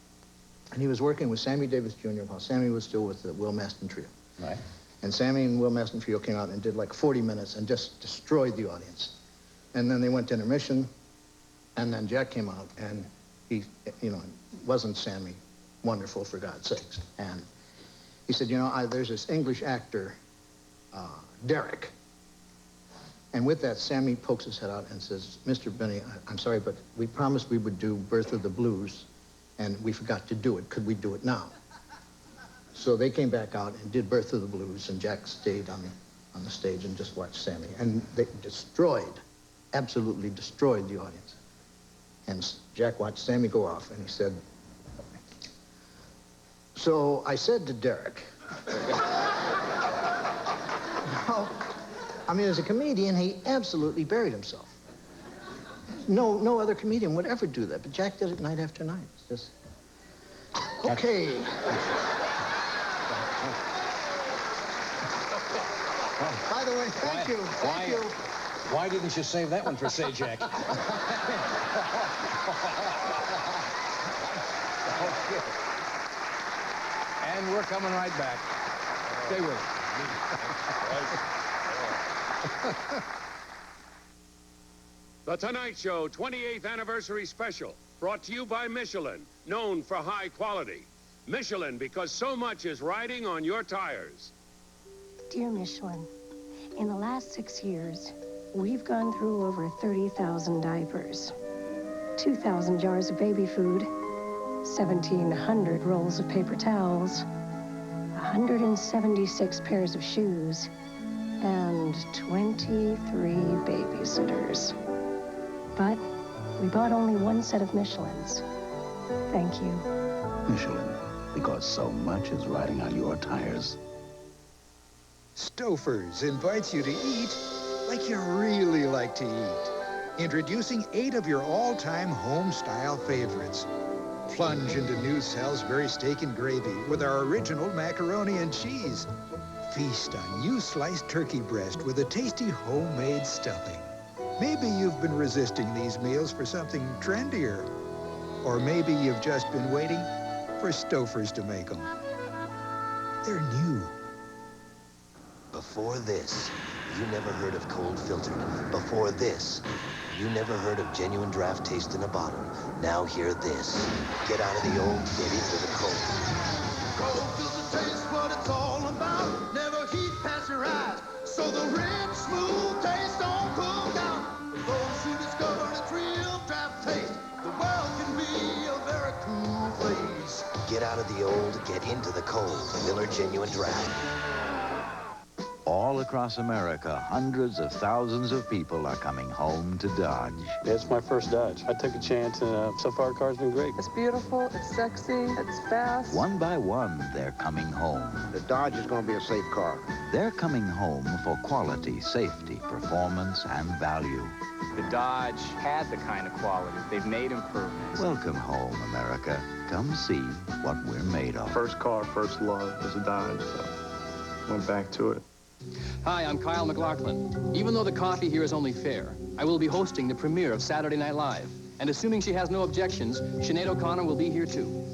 And he was working with Sammy Davis Jr. while Sammy was still with the Will Maston Trio. Right. And Sammy and Will Maston Trio came out and did like 40 minutes and just destroyed the audience. And then they went to intermission, and then Jack came out, and he, wasn't Sammy wonderful, for God's sakes? And he said, there's this English actor, Derek. And with that, Sammy pokes his head out and says, Mr. Benny, I'm sorry, but we promised we would do Birth of the Blues, and we forgot to do it. Could we do it now? So they came back out and did Birth of the Blues, and Jack stayed on the stage and just watched Sammy. And they absolutely destroyed the audience. And Jack watched Sammy go off, and he said, so I said to Derek, as a comedian, he absolutely buried himself. No other comedian would ever do that, but Jack did it night after night. It's just, okay. By the way, thank you. Why didn't you save that one for Sajak? And we're coming right back. Stay with us. The Tonight Show 28th Anniversary Special, brought to you by Michelin, known for high quality. Michelin, because so much is riding on your tires. Dear Michelin, in the last 6 years, we've gone through over 30,000 diapers, 2,000 jars of baby food, 1,700 rolls of paper towels, 176 pairs of shoes, and 23 babysitters. But we bought only 1 set of Michelins. Thank you. Michelin, because so much is riding on your tires. Stouffer's invites you to eat like you really like to eat. Introducing 8 of your all-time home-style favorites. Plunge into new Salisbury steak and gravy with our original macaroni and cheese. Feast on new sliced turkey breast with a tasty homemade stuffing. Maybe you've been resisting these meals for something trendier. Or maybe you've just been waiting for Stouffer's to make them. They're new. Before this, you never heard of cold filtered. Before this, you never heard of genuine draft taste in a bottle. Now hear this. Get out of the old, get into the cold. Cold filter taste what it's all about. Never heat pasteurized, so the rich, smooth taste don't cook out. For those who discover its real draft taste, the world can be a very cool place. Get out of the old, get into the cold. Miller Genuine Draft. All across America, hundreds of thousands of people are coming home to Dodge. It's my first Dodge. I took a chance, and so far, the car's been great. It's beautiful, it's sexy, it's fast. One by one, they're coming home. The Dodge is going to be a safe car. They're coming home for quality, safety, performance, and value. The Dodge had the kind of quality. They've made improvements. Welcome home, America. Come see what we're made of. First car, first love was a Dodge, so went back to it. Hi, I'm Kyle MacLachlan. Even though the coffee here is only fair, I will be hosting the premiere of Saturday Night Live. And assuming she has no objections, Sinead O'Connor will be here too.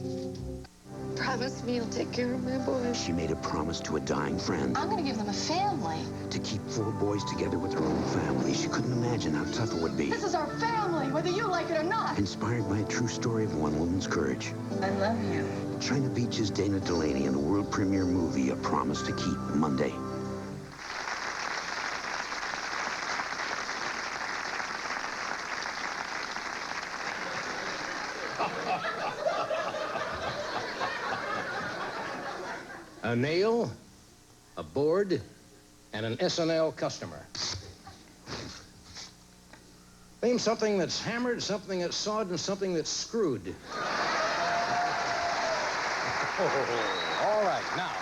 Promise me you'll take care of my boys. She made a promise to a dying friend I'm gonna give them a family. to keep 4 boys together with their own family. She couldn't imagine how tough it would be. This is our family, whether you like it or not. Inspired by a true story of one woman's courage. I love you. China Beach's Dana Delaney in the world premiere movie, A Promise to Keep, Monday. A nail, a board, and an SNL customer. Name something that's hammered, something that's sawed, and something that's screwed. All right, now.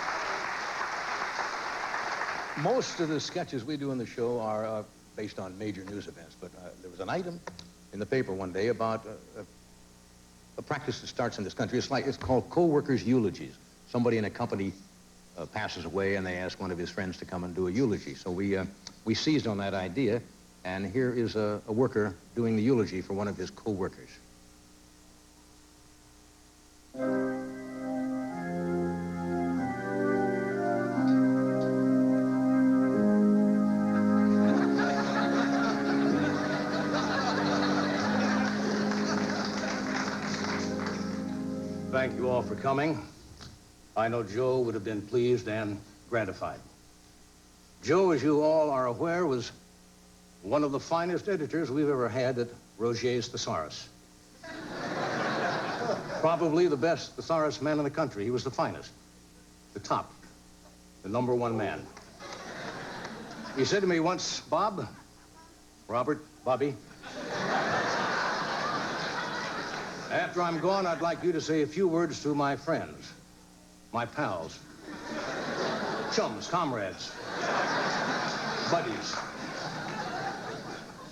Most of the sketches we do in the show are based on major news events, but there was an item in the paper one day about a practice that starts in this country. It's called co-workers' eulogies. Somebody in a company passes away, and they ask one of his friends to come and do a eulogy. So we seized on that idea, and here is a worker doing the eulogy for one of his co-workers. Thank you all for coming. I know Joe would have been pleased and gratified. Joe, as you all are aware, was one of the finest editors we've ever had at Roget's Thesaurus. Probably the best thesaurus man in the country. He was the finest, the top, the #1 man. He said to me once, Bob, Robert, Bobby, after I'm gone, I'd like you to say a few words to my friends, my pals, chums, comrades, buddies.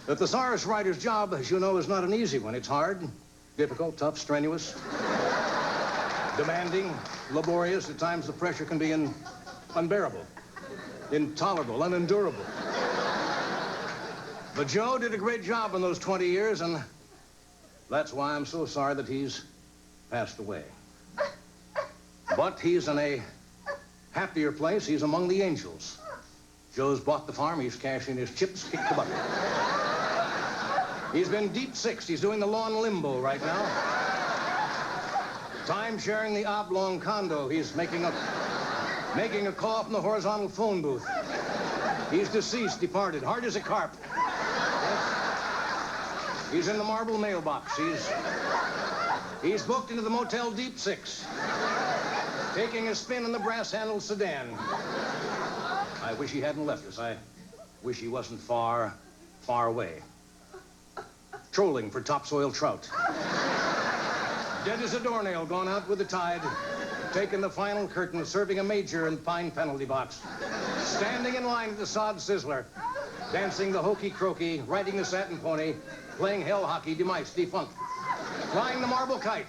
The thesaurus writer's job, as you know, is not an easy one. It's hard, difficult, tough, strenuous, demanding, laborious. At times the pressure can be unbearable, intolerable, unendurable. But Joe did a great job in those 20 years, and that's why I'm so sorry that he's passed away. But he's in a happier place. He's among the angels. Joe's bought the farm. He's cashing his chips, kicked the bucket. He's been deep sixed. He's doing the lawn limbo right now. Time sharing the oblong condo. He's making a call from the horizontal phone booth. He's deceased, departed, hard as a carp. Yes. He's in the marble mailbox. He's booked into the Motel Deep Six, taking a spin in the brass-handled sedan. I wish he hadn't left us. I wish he wasn't far, far away. Trolling for topsoil trout. Dead as a doornail, gone out with the tide, taking the final curtain, serving a major in Pine penalty box, standing in line at the sod sizzler, dancing the hokey croaky, riding the satin pony, playing hell hockey, demised, defunct, flying the marble kite,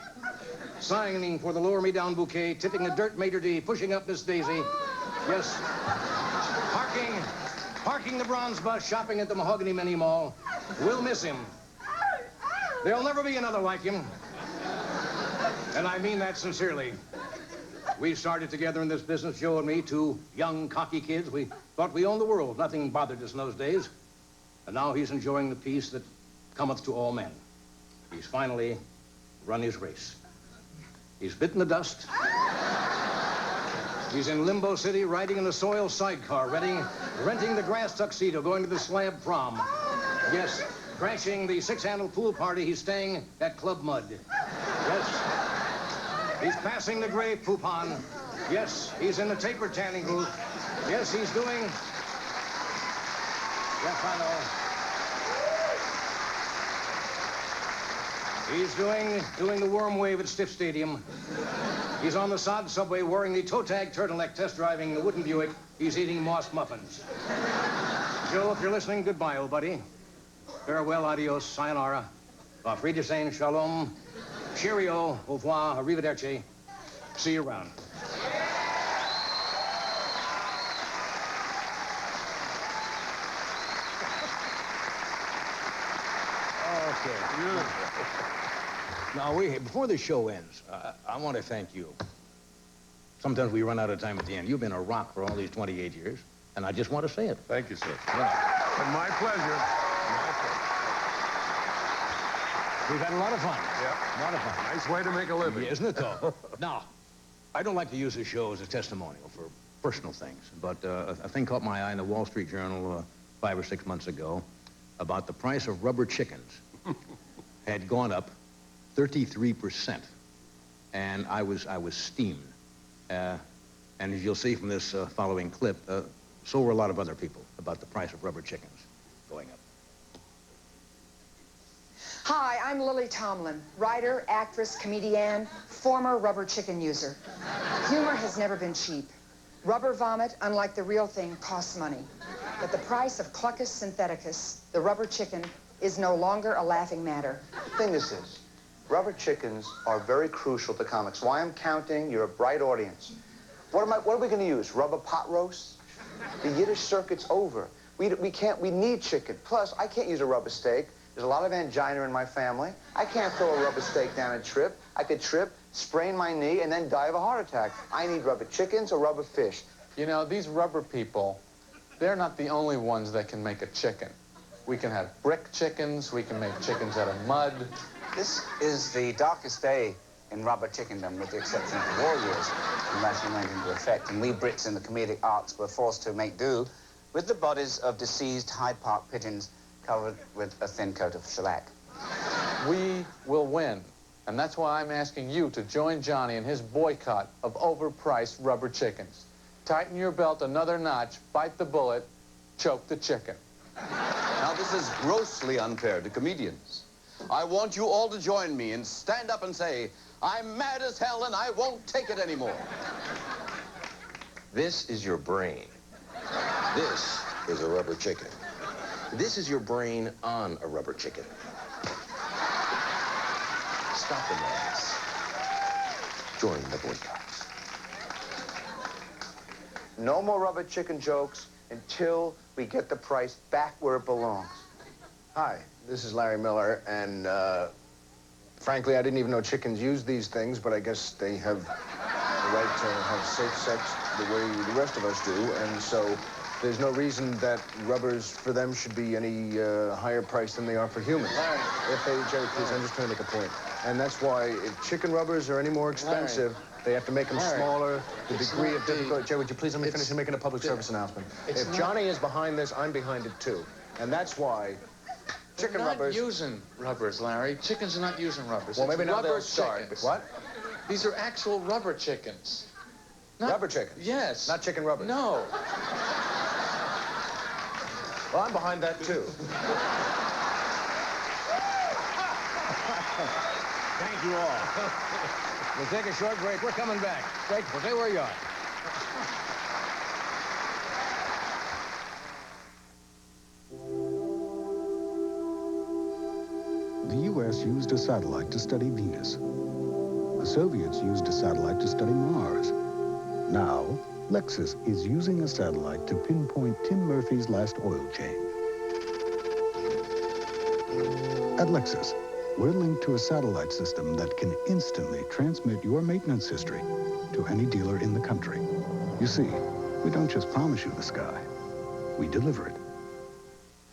signing for the lower me down bouquet, tipping the dirt maitre d', pushing up Miss Daisy. Yes, parking the bronze bus, shopping at the Mahogany Mini Mall. We'll miss him. There'll never be another like him. And I mean that sincerely. We started together in this business, Joe and me, 2 young, cocky kids. We thought we owned the world. Nothing bothered us in those days. And now he's enjoying the peace that cometh to all men. He's finally run his race. He's bitten the dust. He's in Limbo City, riding in a soil sidecar, renting the grass tuxedo, going to the slab prom. Yes, crashing the 6-handle pool party. He's staying at Club Mud. Yes. He's passing the gray poupon. Yes, he's in the taper tanning booth. Yes, he's doing... Yes, I know. He's doing the worm wave at Stiff Stadium. He's on the sod subway wearing the toe tag turtleneck, test driving the wooden Buick. He's eating moss muffins. Joe, if you're listening, goodbye, old buddy. Farewell, adios, sayonara. Auf Wiedersehen, shalom, cheerio, au revoir, arrivederci. See you around. Okay. Now, before the show ends, I want to thank you. Sometimes we run out of time at the end. You've been a rock for all these 28 years, and I just want to say it. Thank you, sir. Yeah. And my pleasure. We've had a lot of fun. Yeah. A lot of fun. Nice way to make a living. Yeah, isn't it, though? Now, I don't like to use this show as a testimonial for personal things, but a thing caught my eye in the Wall Street Journal 5 or 6 months ago about the price of rubber chickens had gone up 33%, and I was steamed. And as you'll see from this following clip, so were a lot of other people about the price of rubber chickens going up. Hi, I'm Lily Tomlin, writer, actress, comedian, former rubber chicken user. Humor has never been cheap. Rubber vomit, unlike the real thing, costs money. But the price of Cluckus syntheticus, the rubber chicken, is no longer a laughing matter. The thing is this, rubber chickens are very crucial to comics. Why I'm counting, you're a bright audience. What are we gonna use, rubber pot roast? The Yiddish circuit's over. We need chicken. Plus, I can't use a rubber steak. There's a lot of angina in my family. I can't throw a rubber steak down and trip. I could trip, sprain my knee, and then die of a heart attack. I need rubber chickens or rubber fish. You know, these rubber people, they're not the only ones that can make a chicken. We can have brick chickens. We can make chickens out of mud. This is the darkest day in rubber chickendom, with the exception of the war years, when rationing went into effect. And we Brits in the comedic arts were forced to make do with the bodies of deceased Hyde Park pigeons covered with a thin coat of shellac. We will win. And that's why I'm asking you to join Johnny in his boycott of overpriced rubber chickens. Tighten your belt another notch, bite the bullet, choke the chicken. Now, this is grossly unfair to comedians. I want you all to join me and stand up and say, I'm mad as hell and I won't take it anymore. This is your brain. This is a rubber chicken. This is your brain on a rubber chicken. Stop the madness. Join the boycotts. No more rubber chicken jokes until we get the price back where it belongs. Hi, this is Larry Miller, and frankly, I didn't even know chickens use these things, but I guess they have the right to have safe sex the way the rest of us do, and so there's no reason that rubbers for them should be any higher price than they are for humans. Larry. Jerry, please, I'm just trying to make a point. And that's why if chicken rubbers are any more expensive, they have to make them smaller, the degree of difficulty. Jerry, would you please let me finish making a public service announcement? If Johnny is behind this, I'm behind it too. And that's why chicken rubbers... They're not using rubbers, Larry. Chickens are not using rubbers. Well, maybe now rubber they'll start. chickens. What? These are actual rubber chickens. Rubber chickens? Yes. Not chicken rubbers? No. Well, I'm behind that too. Thank you all. We'll take a short break. We're coming back. Break. We'll stay where you are. The U.S. used a satellite to study Venus. The Soviets used a satellite to study Mars. Now, Lexus is using a satellite to pinpoint Tim Murphy's last oil change. At Lexus, we're linked to a satellite system that can instantly transmit your maintenance history to any dealer in the country. You see, we don't just promise you the sky, we deliver it.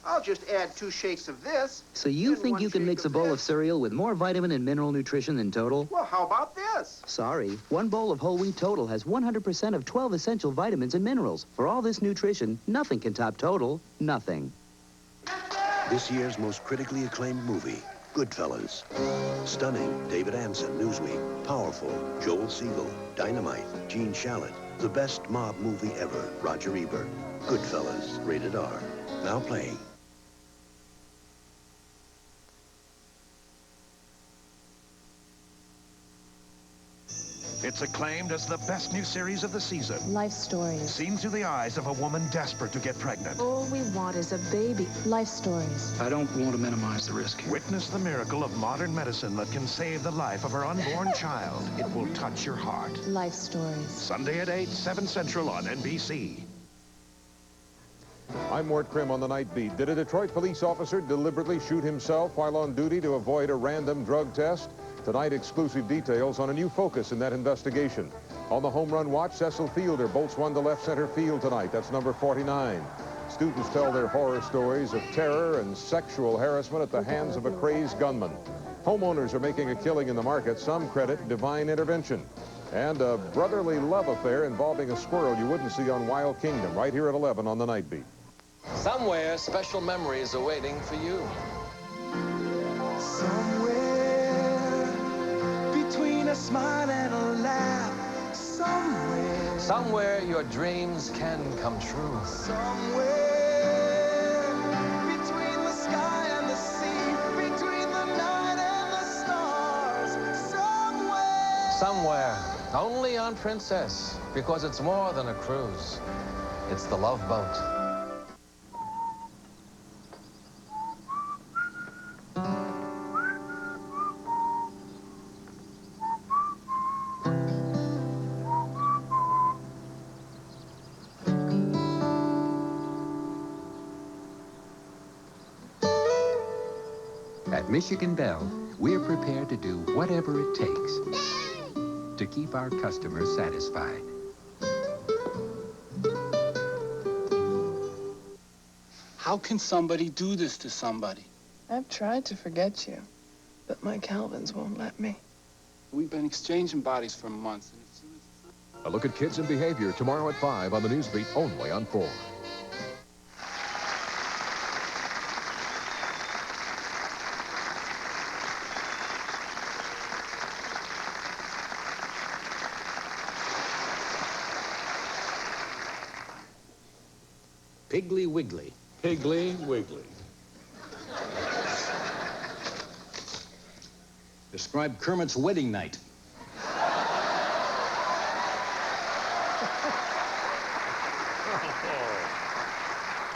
I'll just add 2 shakes of this. So you think you can mix a bowl of cereal with more vitamin and mineral nutrition than Total? Well, how about this? Sorry, 1 bowl of whole wheat Total has 100% of 12 essential vitamins and minerals. For all this nutrition, nothing can top Total. Nothing. This year's most critically acclaimed movie, Goodfellas. Stunning, David Ansen, Newsweek. Powerful, Joel Siegel. Dynamite, Gene Shalit. The best mob movie ever, Roger Ebert. Goodfellas, rated R. Now playing. It's acclaimed as the best new series of the season. Life stories. Seen through the eyes of a woman desperate to get pregnant. All we want is a baby. Life stories. I don't want to minimize the risk here. Witness the miracle of modern medicine that can save the life of her unborn child. It will touch your heart. Life stories. Sunday at 8, 7 Central on NBC. I'm Mort Krim on the Night Beat. Did a Detroit police officer deliberately shoot himself while on duty to avoid a random drug test? Tonight, exclusive details on a new focus in that investigation. On the home run watch, Cecil Fielder bolts one to left center field tonight. That's number 49. Students tell their horror stories of terror and sexual harassment at the hands of a crazed gunman. Homeowners are making a killing in the market. Some credit divine intervention. And a brotherly love affair involving a squirrel you wouldn't see on Wild Kingdom, right here at 11 on the Night Beat. Somewhere, special memories are waiting for you. Somewhere between a smile and a laugh. Somewhere your dreams can come true. Somewhere between the sky and the sea, between the night and the stars. Somewhere, only on Princess, because it's more than a cruise. It's the Love Boat. At Michigan Bell, we're prepared to do whatever it takes to keep our customers satisfied. How can somebody do this to somebody? I've tried to forget you, but my Calvins won't let me. We've been exchanging bodies for months. A look at kids and behavior tomorrow at 5 on the Newsbeat, only on 4. Piggly Wiggly. Piggly Wiggly. Describe Kermit's wedding night.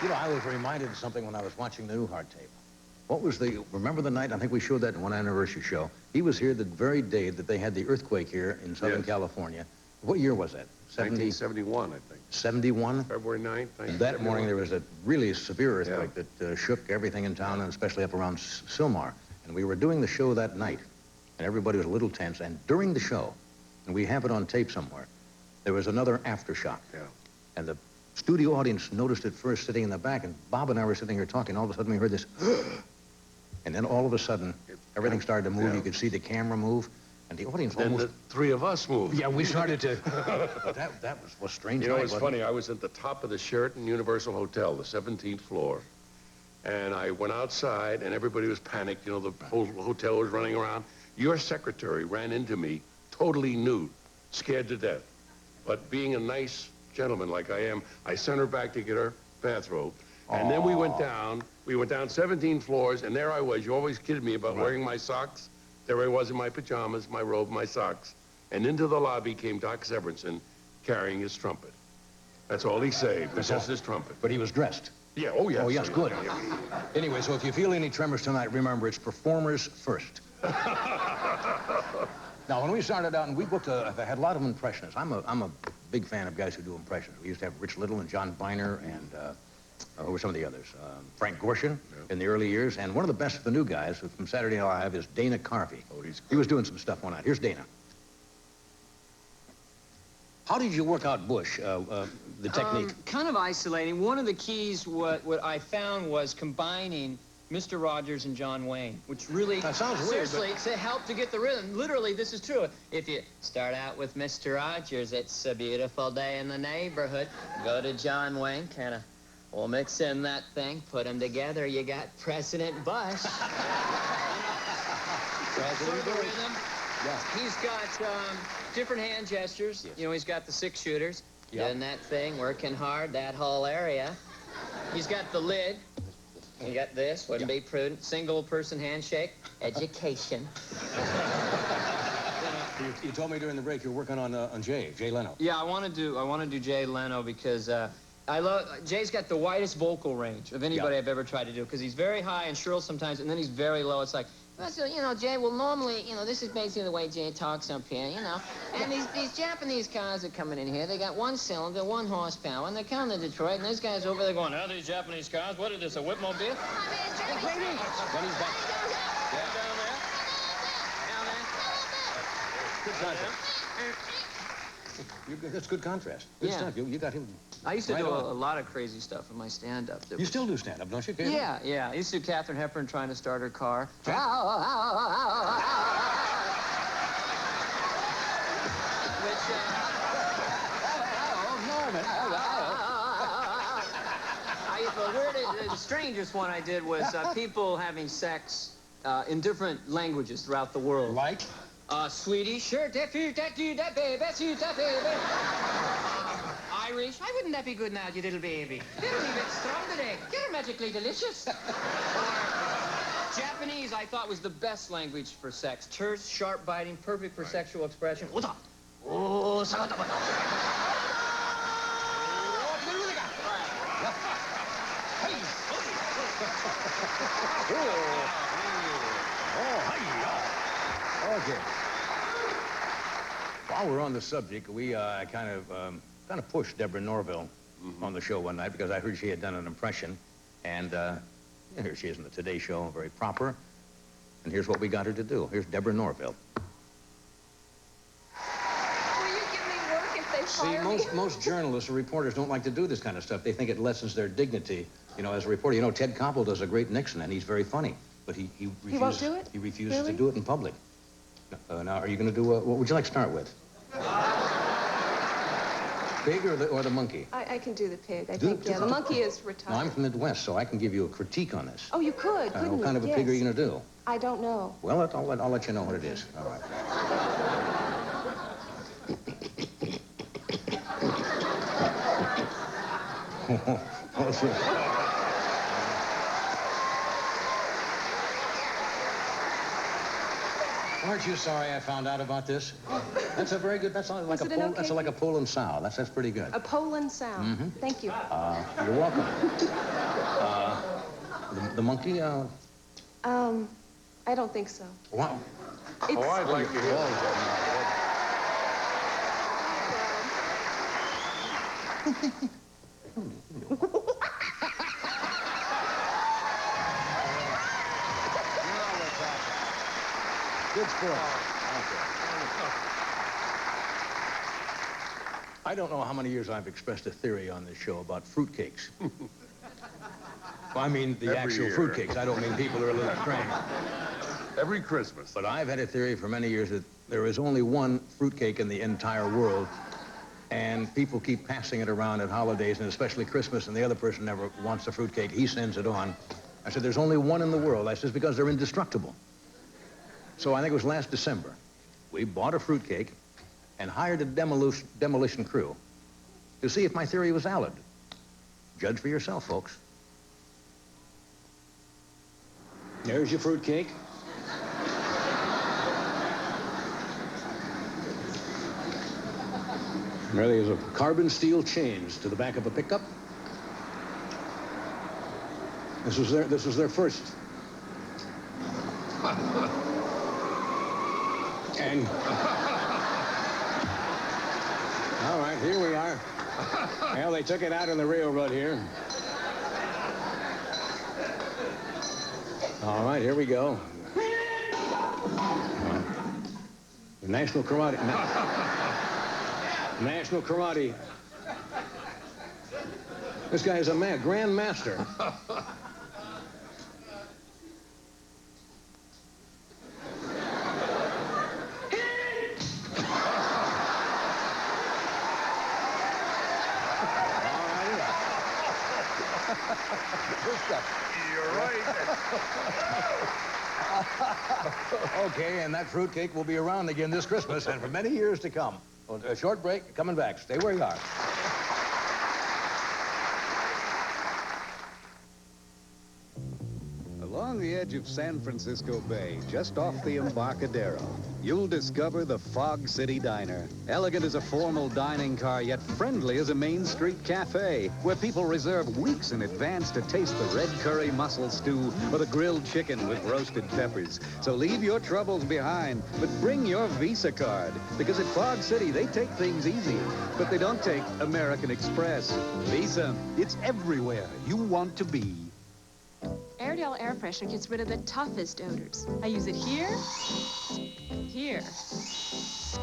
You know, I was reminded of something when I was watching the Newhart tape. What was remember the night? I think we showed that in one anniversary show. He was here the very day that they had the earthquake here in Southern California. What year was that? 1971, I think. 71? February 9th. And that morning there was a really severe earthquake that shook everything in town, and especially up around Sylmar. And we were doing the show that night, and everybody was a little tense. And during the show, and we have it on tape somewhere, there was another aftershock. Yeah. And the studio audience noticed it first sitting in the back, and Bob and I were sitting here talking. All of a sudden we heard this, and then all of a sudden everything started to move. Yeah. You could see the camera move. And the audience then almost... the three of us moved. Yeah, we started to... that was strange. You know, it's funny. I was at the top of the Sheraton Universal Hotel, the 17th floor. And I went outside, and everybody was panicked. You know, the whole hotel was running around. Your secretary ran into me, totally nude, scared to death. But being a nice gentleman like I am, I sent her back to get her bathrobe. And then we went down 17 floors, and there I was. You always kidded me about wearing my socks. There I was in my pajamas, my robe, my socks. And into the lobby came Doc Severinsen carrying his trumpet. That's all he saved, was just his trumpet. But he was dressed. Yeah, oh yes. Oh yes, good. Anyway, so if you feel any tremors tonight, remember it's performers first. Now, when we started out, and we booked I had a lot of impressionists. I'm a big fan of guys who do impressions. We used to have Rich Little and John Biner and who were some of the others? Frank Gorshin in the early years. And one of the best of the new guys from Saturday Night Live is Dana Carvey. Oh, he was doing some stuff one night. Here's Dana. How did you work out Bush, the technique? Kind of isolating. One of the keys, what I found was combining Mr. Rogers and John Wayne, which really, that sounds weird, seriously, to help to get the rhythm. Literally, this is true. If you start out with Mr. Rogers, it's a beautiful day in the neighborhood. Go to John Wayne, kind of, we'll mix in that thing, put them together. You got President Bush. President Bush. Yeah. He's got different hand gestures. Yes. You know, he's got the 6-shooters. Yep. Doing that thing, working hard, that whole area. He's got the lid. You got this, wouldn't be prudent. Single-person handshake, education. You told me during the break you're working on Jay Leno. Yeah, I want to do Jay Leno because Jay's got the widest vocal range of anybody I've ever tried to do, because he's very high and shrill sometimes, and then he's very low. It's like I said, you know, Jay, well, normally, you know, this is basically the way Jay talks up here, you know. And these Japanese cars are coming in here. They got 1 cylinder, 1 horsepower, and they're coming to Detroit, and this guy's over there going, oh, these Japanese cars, what is this, a Whitmobile? When he's back. Down there. Good contrast. That's good contrast. Good stuff. You got him. I used to right do a on. lot of crazy stuff in my stand-up. You still do stand-up, don't you, Katie? Yeah, yeah. I used to do Katharine Hepburn trying to start her car. Which, the strangest one I did was people having sex in different languages throughout the world. Like? Swedish, sure, that baby. Irish, why wouldn't that be good now, you little baby? Little bit strong today. You're magically delicious. Or Japanese, I thought was the best language for sex. Terse, sharp biting, perfect for sexual expression. What's up? Oh, sagatabata. Okay. While we're on the subject, we kind of pushed Deborah Norville on the show one night because I heard she had done an impression, and here she is in the Today Show, very proper. And here's what we got her to do. Here's Deborah Norville. Will you give me work if they fire me? Most journalists or reporters don't like to do this kind of stuff. They think it lessens their dignity, you know, as a reporter. You know, Ted Koppel does a great Nixon, and he's very funny, but he refuses. He won't do it? He refuses Really? to do it in public. Now, are you going to do, what would you like to start with? Pig or the monkey? I can do the pig, I think. Yeah, the monkey is retired. No, I'm from the Midwest, so I can give you a critique on this. Oh, you could, couldn't you? What kind of a pig are you going to do? I don't know. Well, I'll let you know what it is. All right. Aren't you sorry I found out about this? That's a very good, that's like a Poland sow. That's pretty good. A Poland sow. Mm-hmm. Thank you. You're welcome. The monkey, I don't think so. Wow. It's... Oh, I'd like to hear Good sport. I don't know how many years I've expressed a theory on this show about fruitcakes. Well, I mean the actual fruitcakes. I don't mean people who are a little strange. Every Christmas. But I've had a theory for many years that there is only one fruitcake in the entire world, and people keep passing it around at holidays, and especially Christmas, and the other person never wants the fruitcake. He sends it on. I said, there's only one in the world. I said, because they're indestructible. So I think it was last December. We bought a fruitcake and hired a demolition crew to see if my theory was valid. Judge for yourself, folks. There's your fruitcake. There is a carbon steel chains to the back of a pickup. This was their first. And all right, here we are. Well, they took it out on the railroad here. All right, here we go. The National Karate. National Karate. This guy is a grand master. You're right. Okay, and that fruitcake will be around again this Christmas and for many years to come. Well, a short break, coming back. Stay where you are. Along Along the edge of San Francisco Bay, just off the Embarcadero, you'll discover the Fog City Diner. Elegant as a formal dining car, yet friendly as a Main Street cafe, where people reserve weeks in advance to taste the red curry mussel stew or the grilled chicken with roasted peppers. So leave your troubles behind, but bring your Visa card, because at Fog City, they take things easy, but they don't take American Express. Visa, it's everywhere you want to be. Airedale air freshener gets rid of the toughest odors. I use it here, here,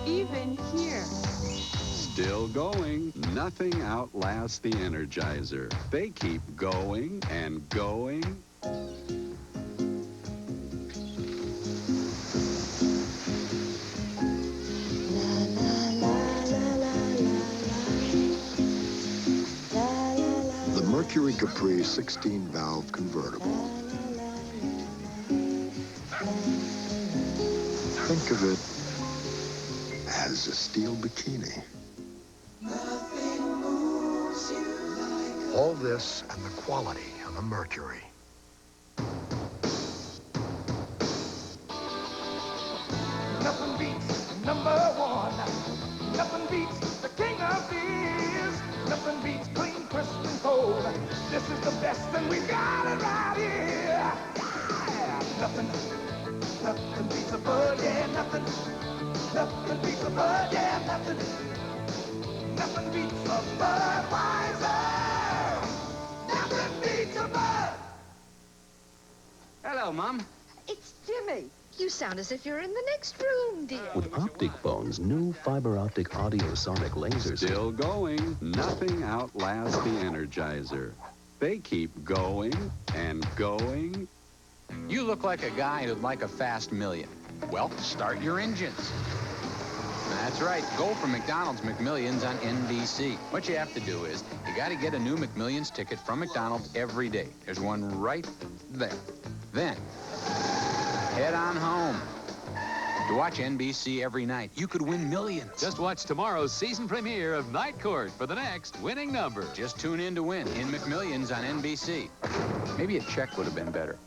even here. Still going. Nothing outlasts the Energizer. They keep going and going. The Mercury Capri 16-valve convertible. Think of it as a steel bikini. All this and the quality of a Mercury. Nothing beats #1. Nothing beats the king of beers. Nothing beats clean, crisp, and cold. This is the best, and we got it right here. Yeah. Nothing beats a Bud, yeah, nothing beats a Bud, yeah, nothing beats a Budweiser. Nothing beats a Bud. Hello, Mom. It's Jimmy. You sound as if you're in the next room, dear. With Optic Phone's new fiber optic audio sonic lasers. Still going. Nothing outlasts the Energizer. They keep going and going. You look like a guy who'd like a fast million. Well, start your engines. That's right. Go for McDonald's McMillions on NBC. What you have to do is, you got to get a new McMillions ticket from McDonald's every day. There's one right there. Then, head on home. To watch NBC every night, you could win millions. Just watch tomorrow's season premiere of Night Court for the next winning number. Just tune in to win in McMillions on NBC. Maybe a check would have been better.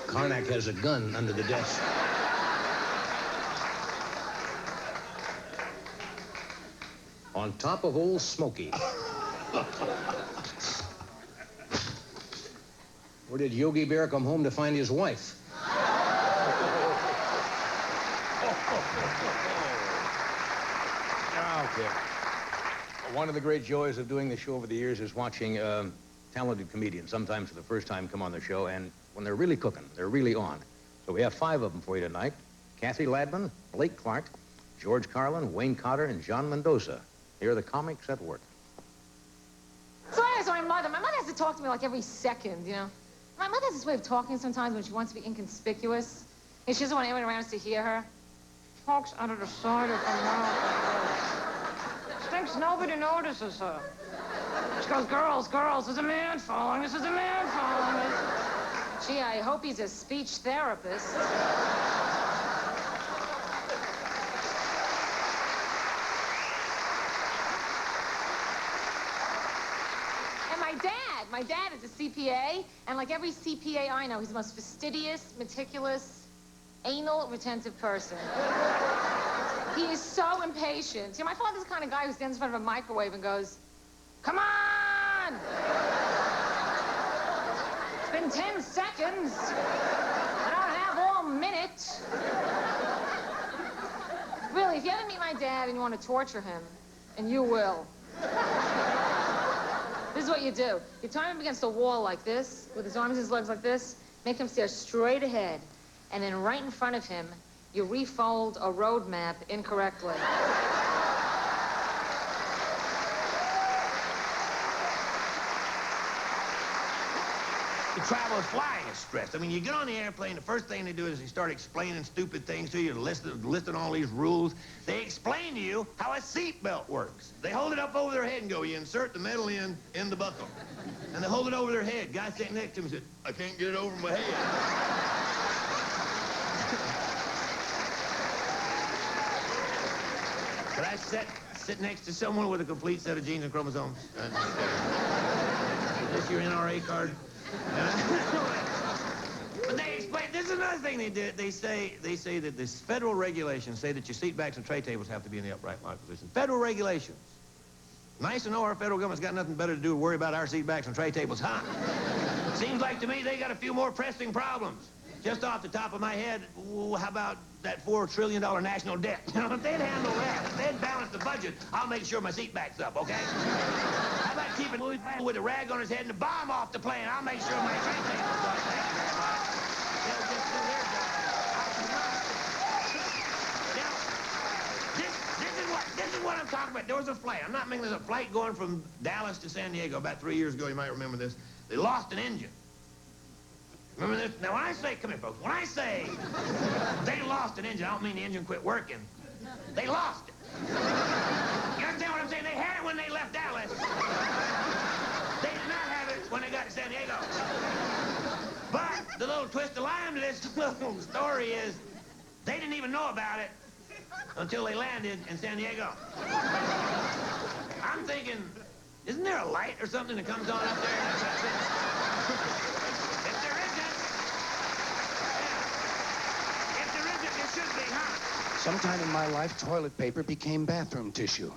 Karnak has a gun under the desk. On top of old Smokey. Where did Yogi Bear come home to find his wife? Okay. One of the great joys of doing the show over the years is watching talented comedians, sometimes for the first time, come on the show, and when they're really cooking, they're really on. So we have 5 of them for you tonight. Kathy Ladman, Blake Clark, George Carlin, Wayne Cotter, and John Mendoza. Here are the comics at work. So I asked my mother has to talk to me like every second, you know? My mother has this way of talking sometimes when she wants to be inconspicuous. And she doesn't want anyone around us to hear her. Talks out of the side of her mouth. She thinks nobody notices her. She goes, girls, there's a man following us, there's a man following us. Gee, I hope he's a speech therapist. My dad is a CPA, and like every CPA I know, he's the most fastidious, meticulous, anal retentive person. He is so impatient. You know, my father's the kind of guy who stands in front of a microwave and goes, "Come on! It's been 10 seconds. I don't have all minute." Really, if you ever meet my dad and you want to torture him, and you will, this is what you do. You tie him against a wall like this, with his arms and his legs like this, make him stare straight ahead, and then right in front of him, you refold a road map incorrectly. The traveler's flying is stressed. I mean, you get on the airplane, the first thing they do is they start explaining stupid things to you, listing all these rules. They explain to you how a seatbelt works. They hold it up over their head and go, you insert the metal in the buckle. And they hold it over their head. Guy sitting next to him said, I can't get it over my head. Could I sit next to someone with a complete set of genes and chromosomes? Is this your NRA card? But they explain, this is another thing they did. They say that this federal regulations say that your seat backs and tray tables have to be in the upright line position. Federal regulations. Nice to know our federal government's got nothing better to do to worry about our seat backs and tray tables, huh? Seems like to me they got a few more pressing problems. Just off the top of my head, how about that $4 trillion national debt? You know, if they'd handle that, if they'd balance the budget, I'll make sure my seat backs up, okay? How about keeping with a rag on his head and a bomb off the plane? I'll make sure my tray table's up. Thank you very much. They'll just do their job. Now, this is what I'm talking about. There was a flight. I'm not making this a flight going from Dallas to San Diego about 3 years ago. You might remember this. They lost an engine. Remember this? Now, when I say, come here, folks, when I say they lost an engine, I don't mean the engine quit working. They lost it. You understand what I'm saying? They had it when they left Dallas. They did not have it when they got to San Diego. But the little twist of lime to this little story is they didn't even know about it until they landed in San Diego. I'm thinking, isn't there a light or something that comes on up there? Sometime in my life, toilet paper became bathroom tissue.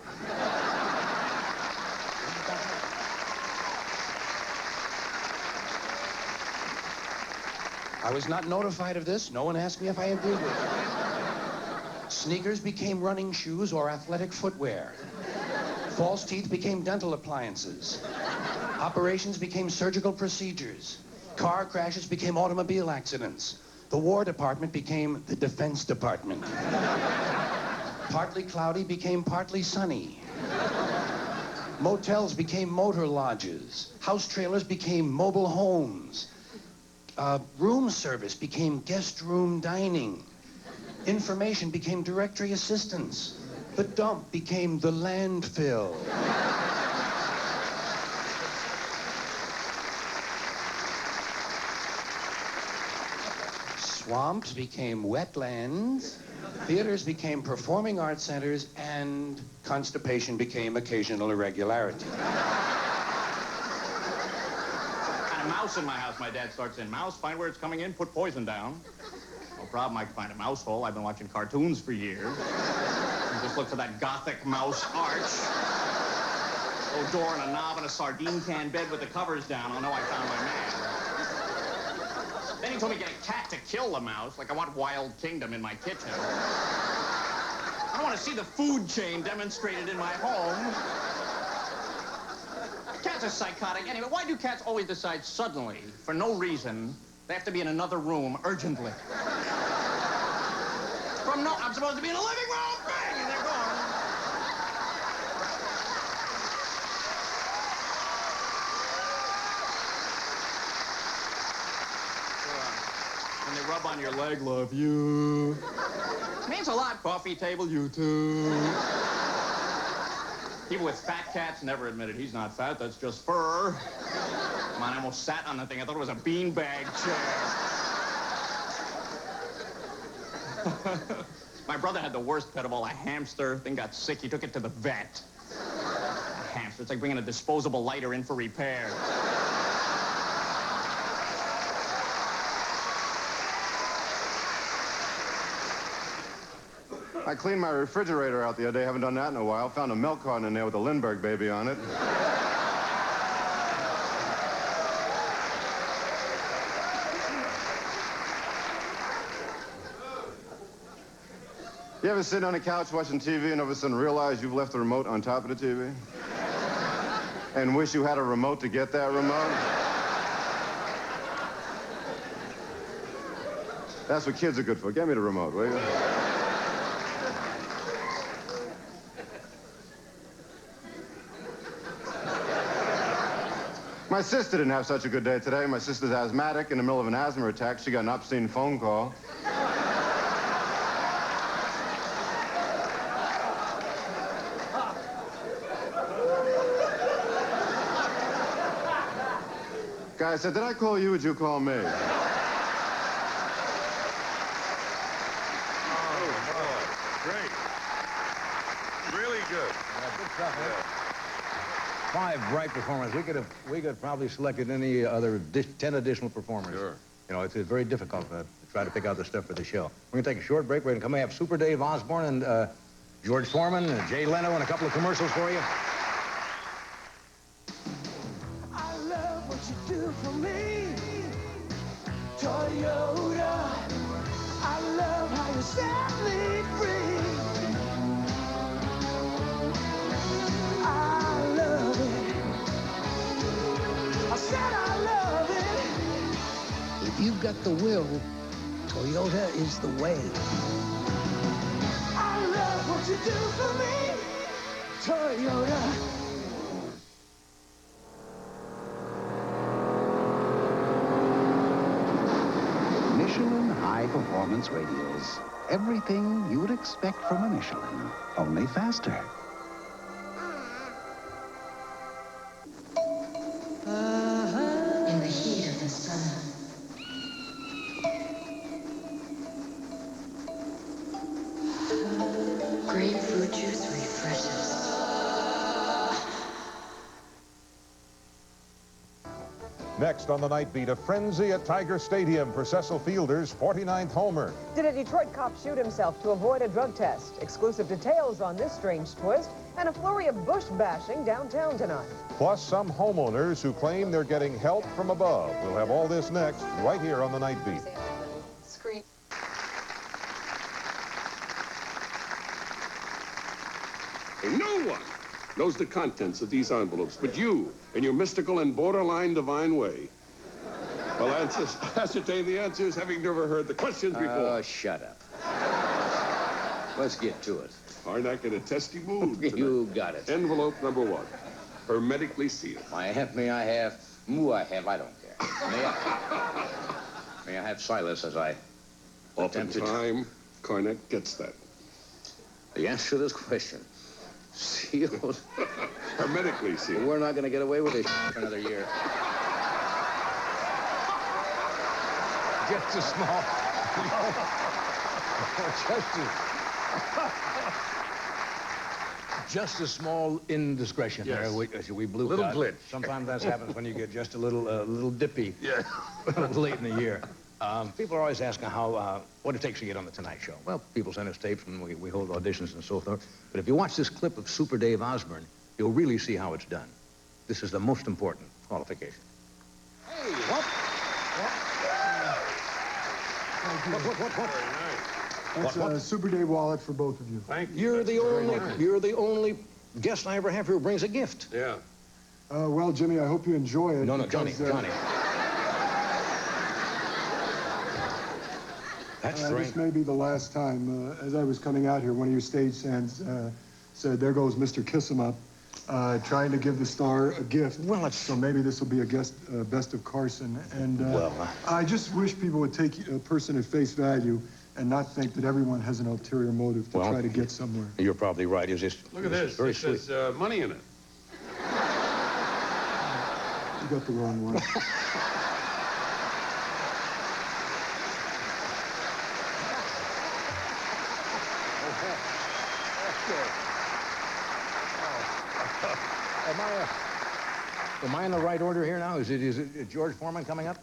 I was not notified of this. No one asked me if I agreed with it. Sneakers became running shoes or athletic footwear. False teeth became dental appliances. Operations became surgical procedures. Car crashes became automobile accidents. The War Department became the Defense Department. Partly cloudy became partly sunny. Motels became motor lodges. House trailers became mobile homes. Room service became guest room dining. Information became directory assistance. The dump became the landfill. Swamps became wetlands, theaters became performing arts centers, and constipation became occasional irregularity. Got a mouse in my house, my dad starts in. Mouse, find where it's coming in, put poison down. No problem, I can find a mouse hole. I've been watching cartoons for years. Just look for that gothic mouse arch. Old door and a knob and a sardine can bed with the covers down. I'll know I found my man. Then he told me to get a cat to kill the mouse, like I want Wild Kingdom in my kitchen. I don't want to see the food chain demonstrated in my home. Cats are psychotic. Anyway, why do cats always decide suddenly, for no reason, they have to be in another room urgently? I'm supposed to be in a living room, bang, and they're gone. When they rub on your leg, love you. It means a lot. Coffee table, you too. People with fat cats never admit it. He's not fat, that's just fur. Come on, I almost sat on the thing. I thought it was a beanbag chair. My brother had the worst pet of all, a hamster. Thing got sick, he took it to the vet. A hamster, it's like bringing a disposable lighter in for repair. I cleaned my refrigerator out the other day. Haven't done that in a while. Found a milk carton in there with a Lindbergh baby on it. You ever sit on a couch watching TV and all of a sudden realize you've left the remote on top of the TV? And wish you had a remote to get that remote? That's what kids are good for. Get me the remote, will you? My sister didn't have such a good day today. My sister's asthmatic in the middle of an asthma attack. She got an obscene phone call. Guy said, did I call you or did you call me? Oh, great. stuff, eh? 5 bright performers. We could have probably selected any other 10 additional performers. Sure. You know, it's very difficult to try to pick out the stuff for the show. We're going to take a short break. We're going to come and have Super Dave Osborne and George Foreman and Jay Leno and a couple of commercials for you. I love what you do for me, Toyota. I love how you set me free. I love it. I said I love it. If you've got the will, Toyota is the way. I love what you do for me, Toyota. Michelin High Performance Radials. Everything you would expect from a Michelin, only faster. In the heat of the sun. Grapefruit juice refreshes. Next on the Night Beat, a frenzy at Tiger Stadium for Cecil Fielder's 49th homer. Did a Detroit cop shoot himself to avoid a drug test? Exclusive details on this strange twist and a flurry of bush bashing downtown tonight. Plus, some homeowners who claim they're getting help from above. We'll have all this next, right here on the Night Beat. Screen. And no one knows the contents of these envelopes but you, in your mystical and borderline divine way. Well, ascertain the answers, having never heard the questions before. Oh, shut up. Let's get to it. Harnack in a testy mood tonight. You got it. Envelope number 1, hermetically sealed. May I have, moo I have, I don't care. May I have Silas as I attempted. Oftentimes, Carnac gets that. The answer to this question. Sealed. Hermetically sealed. We're not going to get away with this for another year. Just a small... just a small indiscretion there. We blew Little out. glitch. Sometimes that happens when you get just a little dippy late in the year. People are always asking what it takes to get on the Tonight Show. Well, people send us tapes and we hold auditions and so forth. But if you watch this clip of Super Dave Osborne, you'll really see how it's done. This is the most important qualification. Hey, what? That's a Super Dave wallet for both of you. Thank you. You're the only guest I ever have here who brings a gift. Yeah. Well, Jimmy, I hope you enjoy it. No, Johnny. That's strange. This may be the last time. As I was coming out here, one of your stage hands said, "There goes Mr. Kiss 'em Up," trying to give the star a gift. Well, so maybe this will be a best of Carson. And I just wish people would take a person at face value and not think that everyone has an ulterior motive to try to get somewhere. You're probably right. Look at this. Very it says money in it. You got the wrong one. Am I in the right order here now? Is it George Foreman coming up?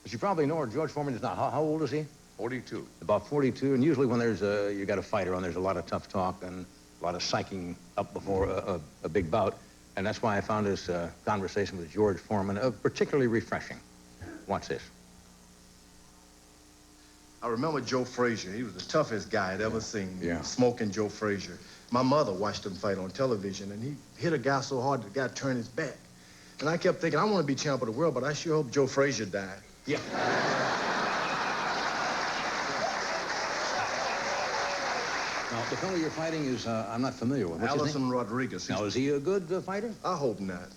As you probably know, George Foreman is not. How old is he? 42. About 42. And usually when you got a fighter on, there's a lot of tough talk and a lot of psyching up before a big bout. And that's why I found this conversation with George Foreman particularly refreshing. Watch this. I remember Joe Frazier. He was the toughest guy I'd ever seen. Yeah. Smoking Joe Frazier. My mother watched him fight on television, and he hit a guy so hard that the guy turned his back. And I kept thinking, I want to be champ of the world, but I sure hope Joe Frazier died. Yeah. Now, the fellow you're fighting is, I'm not familiar with. What's his Allison name? Rodriguez. Now, is he a good fighter? I hope not.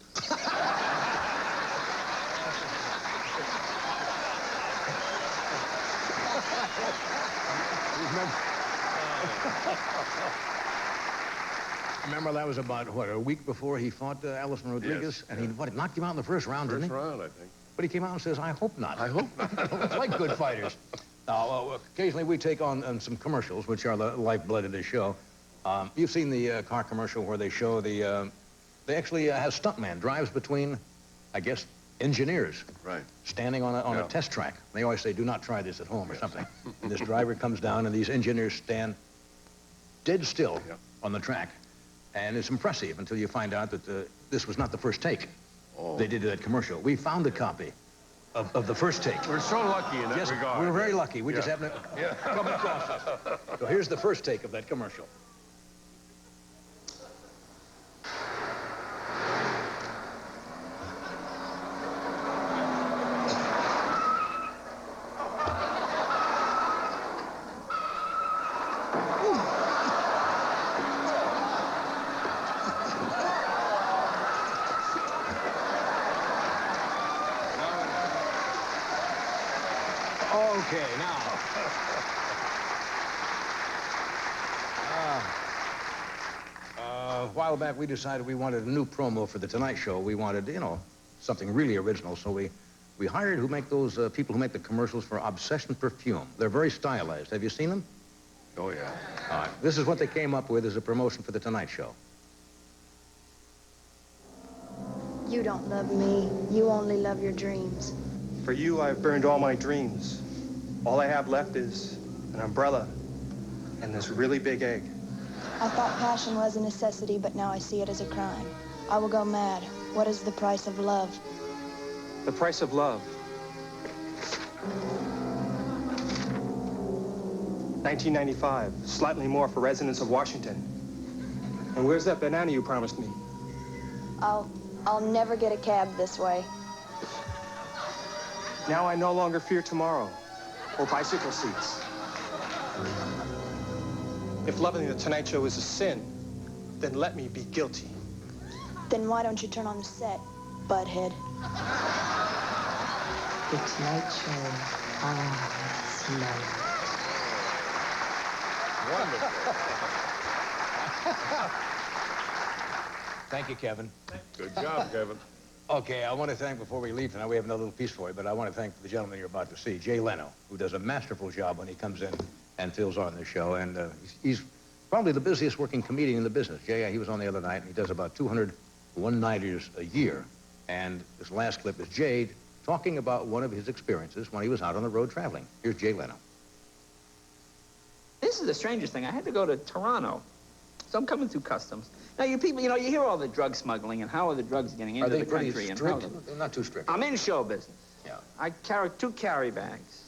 Remember, that was about, what, a week before he fought Allison Rodriguez? Yes. And he knocked him out in the first round, didn't he? First round, I think. But he came out and says, I hope not. I hope not. I don't like good fighters. Now, occasionally we take on some commercials, which are the lifeblood of this show. You've seen the car commercial where they show the, they actually have stuntman drives between, I guess, engineers. Right. Standing on a test track. They always say, do not try this at home or something. And this driver comes down and these engineers stand dead still on the track. And it's impressive until you find out that this was not the first take. They did that commercial. We found a copy of the first take. We're so lucky in that regard. We're very lucky. We just happened to come across it. So here's the first take of that commercial. Okay, now. A while back, we decided we wanted a new promo for The Tonight Show. We wanted, you know, something really original. So we hired those people who make the commercials for Obsession Perfume. They're very stylized. Have you seen them? Oh, yeah. All right. This is what they came up with as a promotion for The Tonight Show. You don't love me. You only love your dreams. For you, I've burned all my dreams. All I have left is an umbrella and this really big egg. I thought passion was a necessity, but now I see it as a crime. I will go mad. What is the price of love? The price of love. 1995, slightly more for residents of Washington. And where's that banana you promised me? I'll never get a cab this way. Now I no longer fear tomorrow or bicycle seats. If loving The Tonight Show is a sin, then let me be guilty. Then why don't you turn on the set, butthead? The Tonight Show. Ah, smell. Wonderful. Thank you, Kevin. Good job, Kevin. Okay, I want to thank, before we leave tonight, we have another little piece for you, but I want to thank the gentleman you're about to see, Jay Leno, who does a masterful job when he comes in and fills on this show. And he's probably the busiest working comedian in the business. Jay, he was on the other night, and he does about 200 one-nighters a year. And this last clip is Jay talking about one of his experiences when he was out on the road traveling. Here's Jay Leno. This is the strangest thing. I had to go to Toronto. So I'm coming through customs. Now, you people, you know, you hear all the drug smuggling and how are the drugs getting into the country. Are they pretty strict? They're not too strict. I'm in show business. Yeah. I carry 2 carry bags.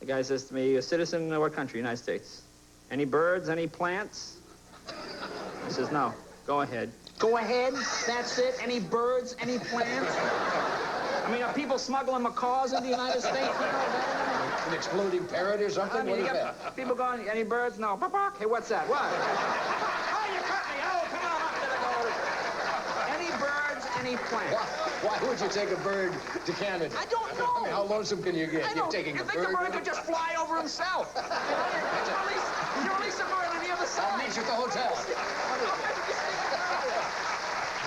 The guy says to me, a citizen of what country? United States. Any birds, any plants? I says, no. Go ahead. Go ahead? That's it? Any birds, any plants? I mean, are people smuggling macaws into the United States? An exploding parrot or something? I mean, what you is got that? people going, any birds? No. Hey, what's that? What? Oh, you cut me. Oh, come on up there. Any birds, any plants? Why would you take a bird to Canada? I don't know. I mean, how lonesome can you get? I You're don't. taking You a think bird. the bird could just fly over himself? You release the bird on the other side. I'll meet you at the hotel.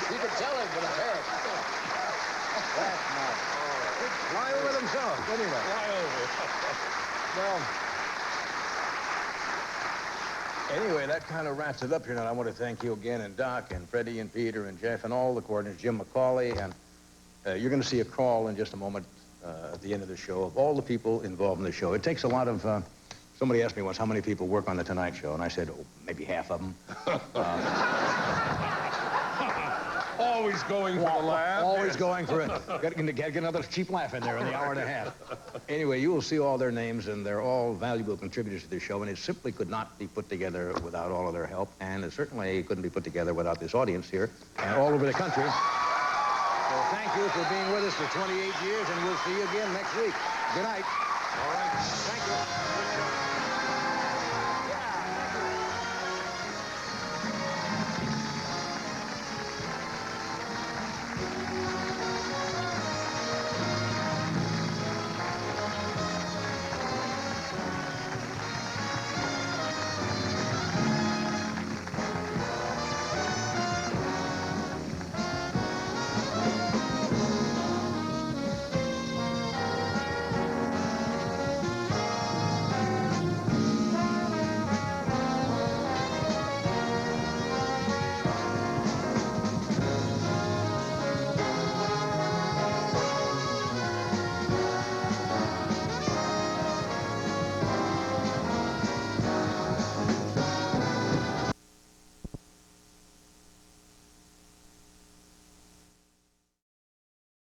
You can tell him with a parrot. That's not. Fly over themselves, anyway. Fly over. Well, anyway, that kind of wraps it up here. And I want to thank you again, and Doc, and Freddie, and Peter, and Jeff, and all the coordinators, Jim McCauley, and you're going to see a crawl in just a moment at the end of the show of all the people involved in the show. It takes a lot of, somebody asked me once how many people work on The Tonight Show, and I said, oh, maybe half of them. Always going for the laugh. Always going for it. Get another cheap laugh in there in the hour and a half. Anyway, you will see all their names, and they're all valuable contributors to this show, and it simply could not be put together without all of their help, and it certainly couldn't be put together without this audience here and all over the country. So thank you for being with us for 28 years, and we'll see you again next week. Good night. All right. Thank you.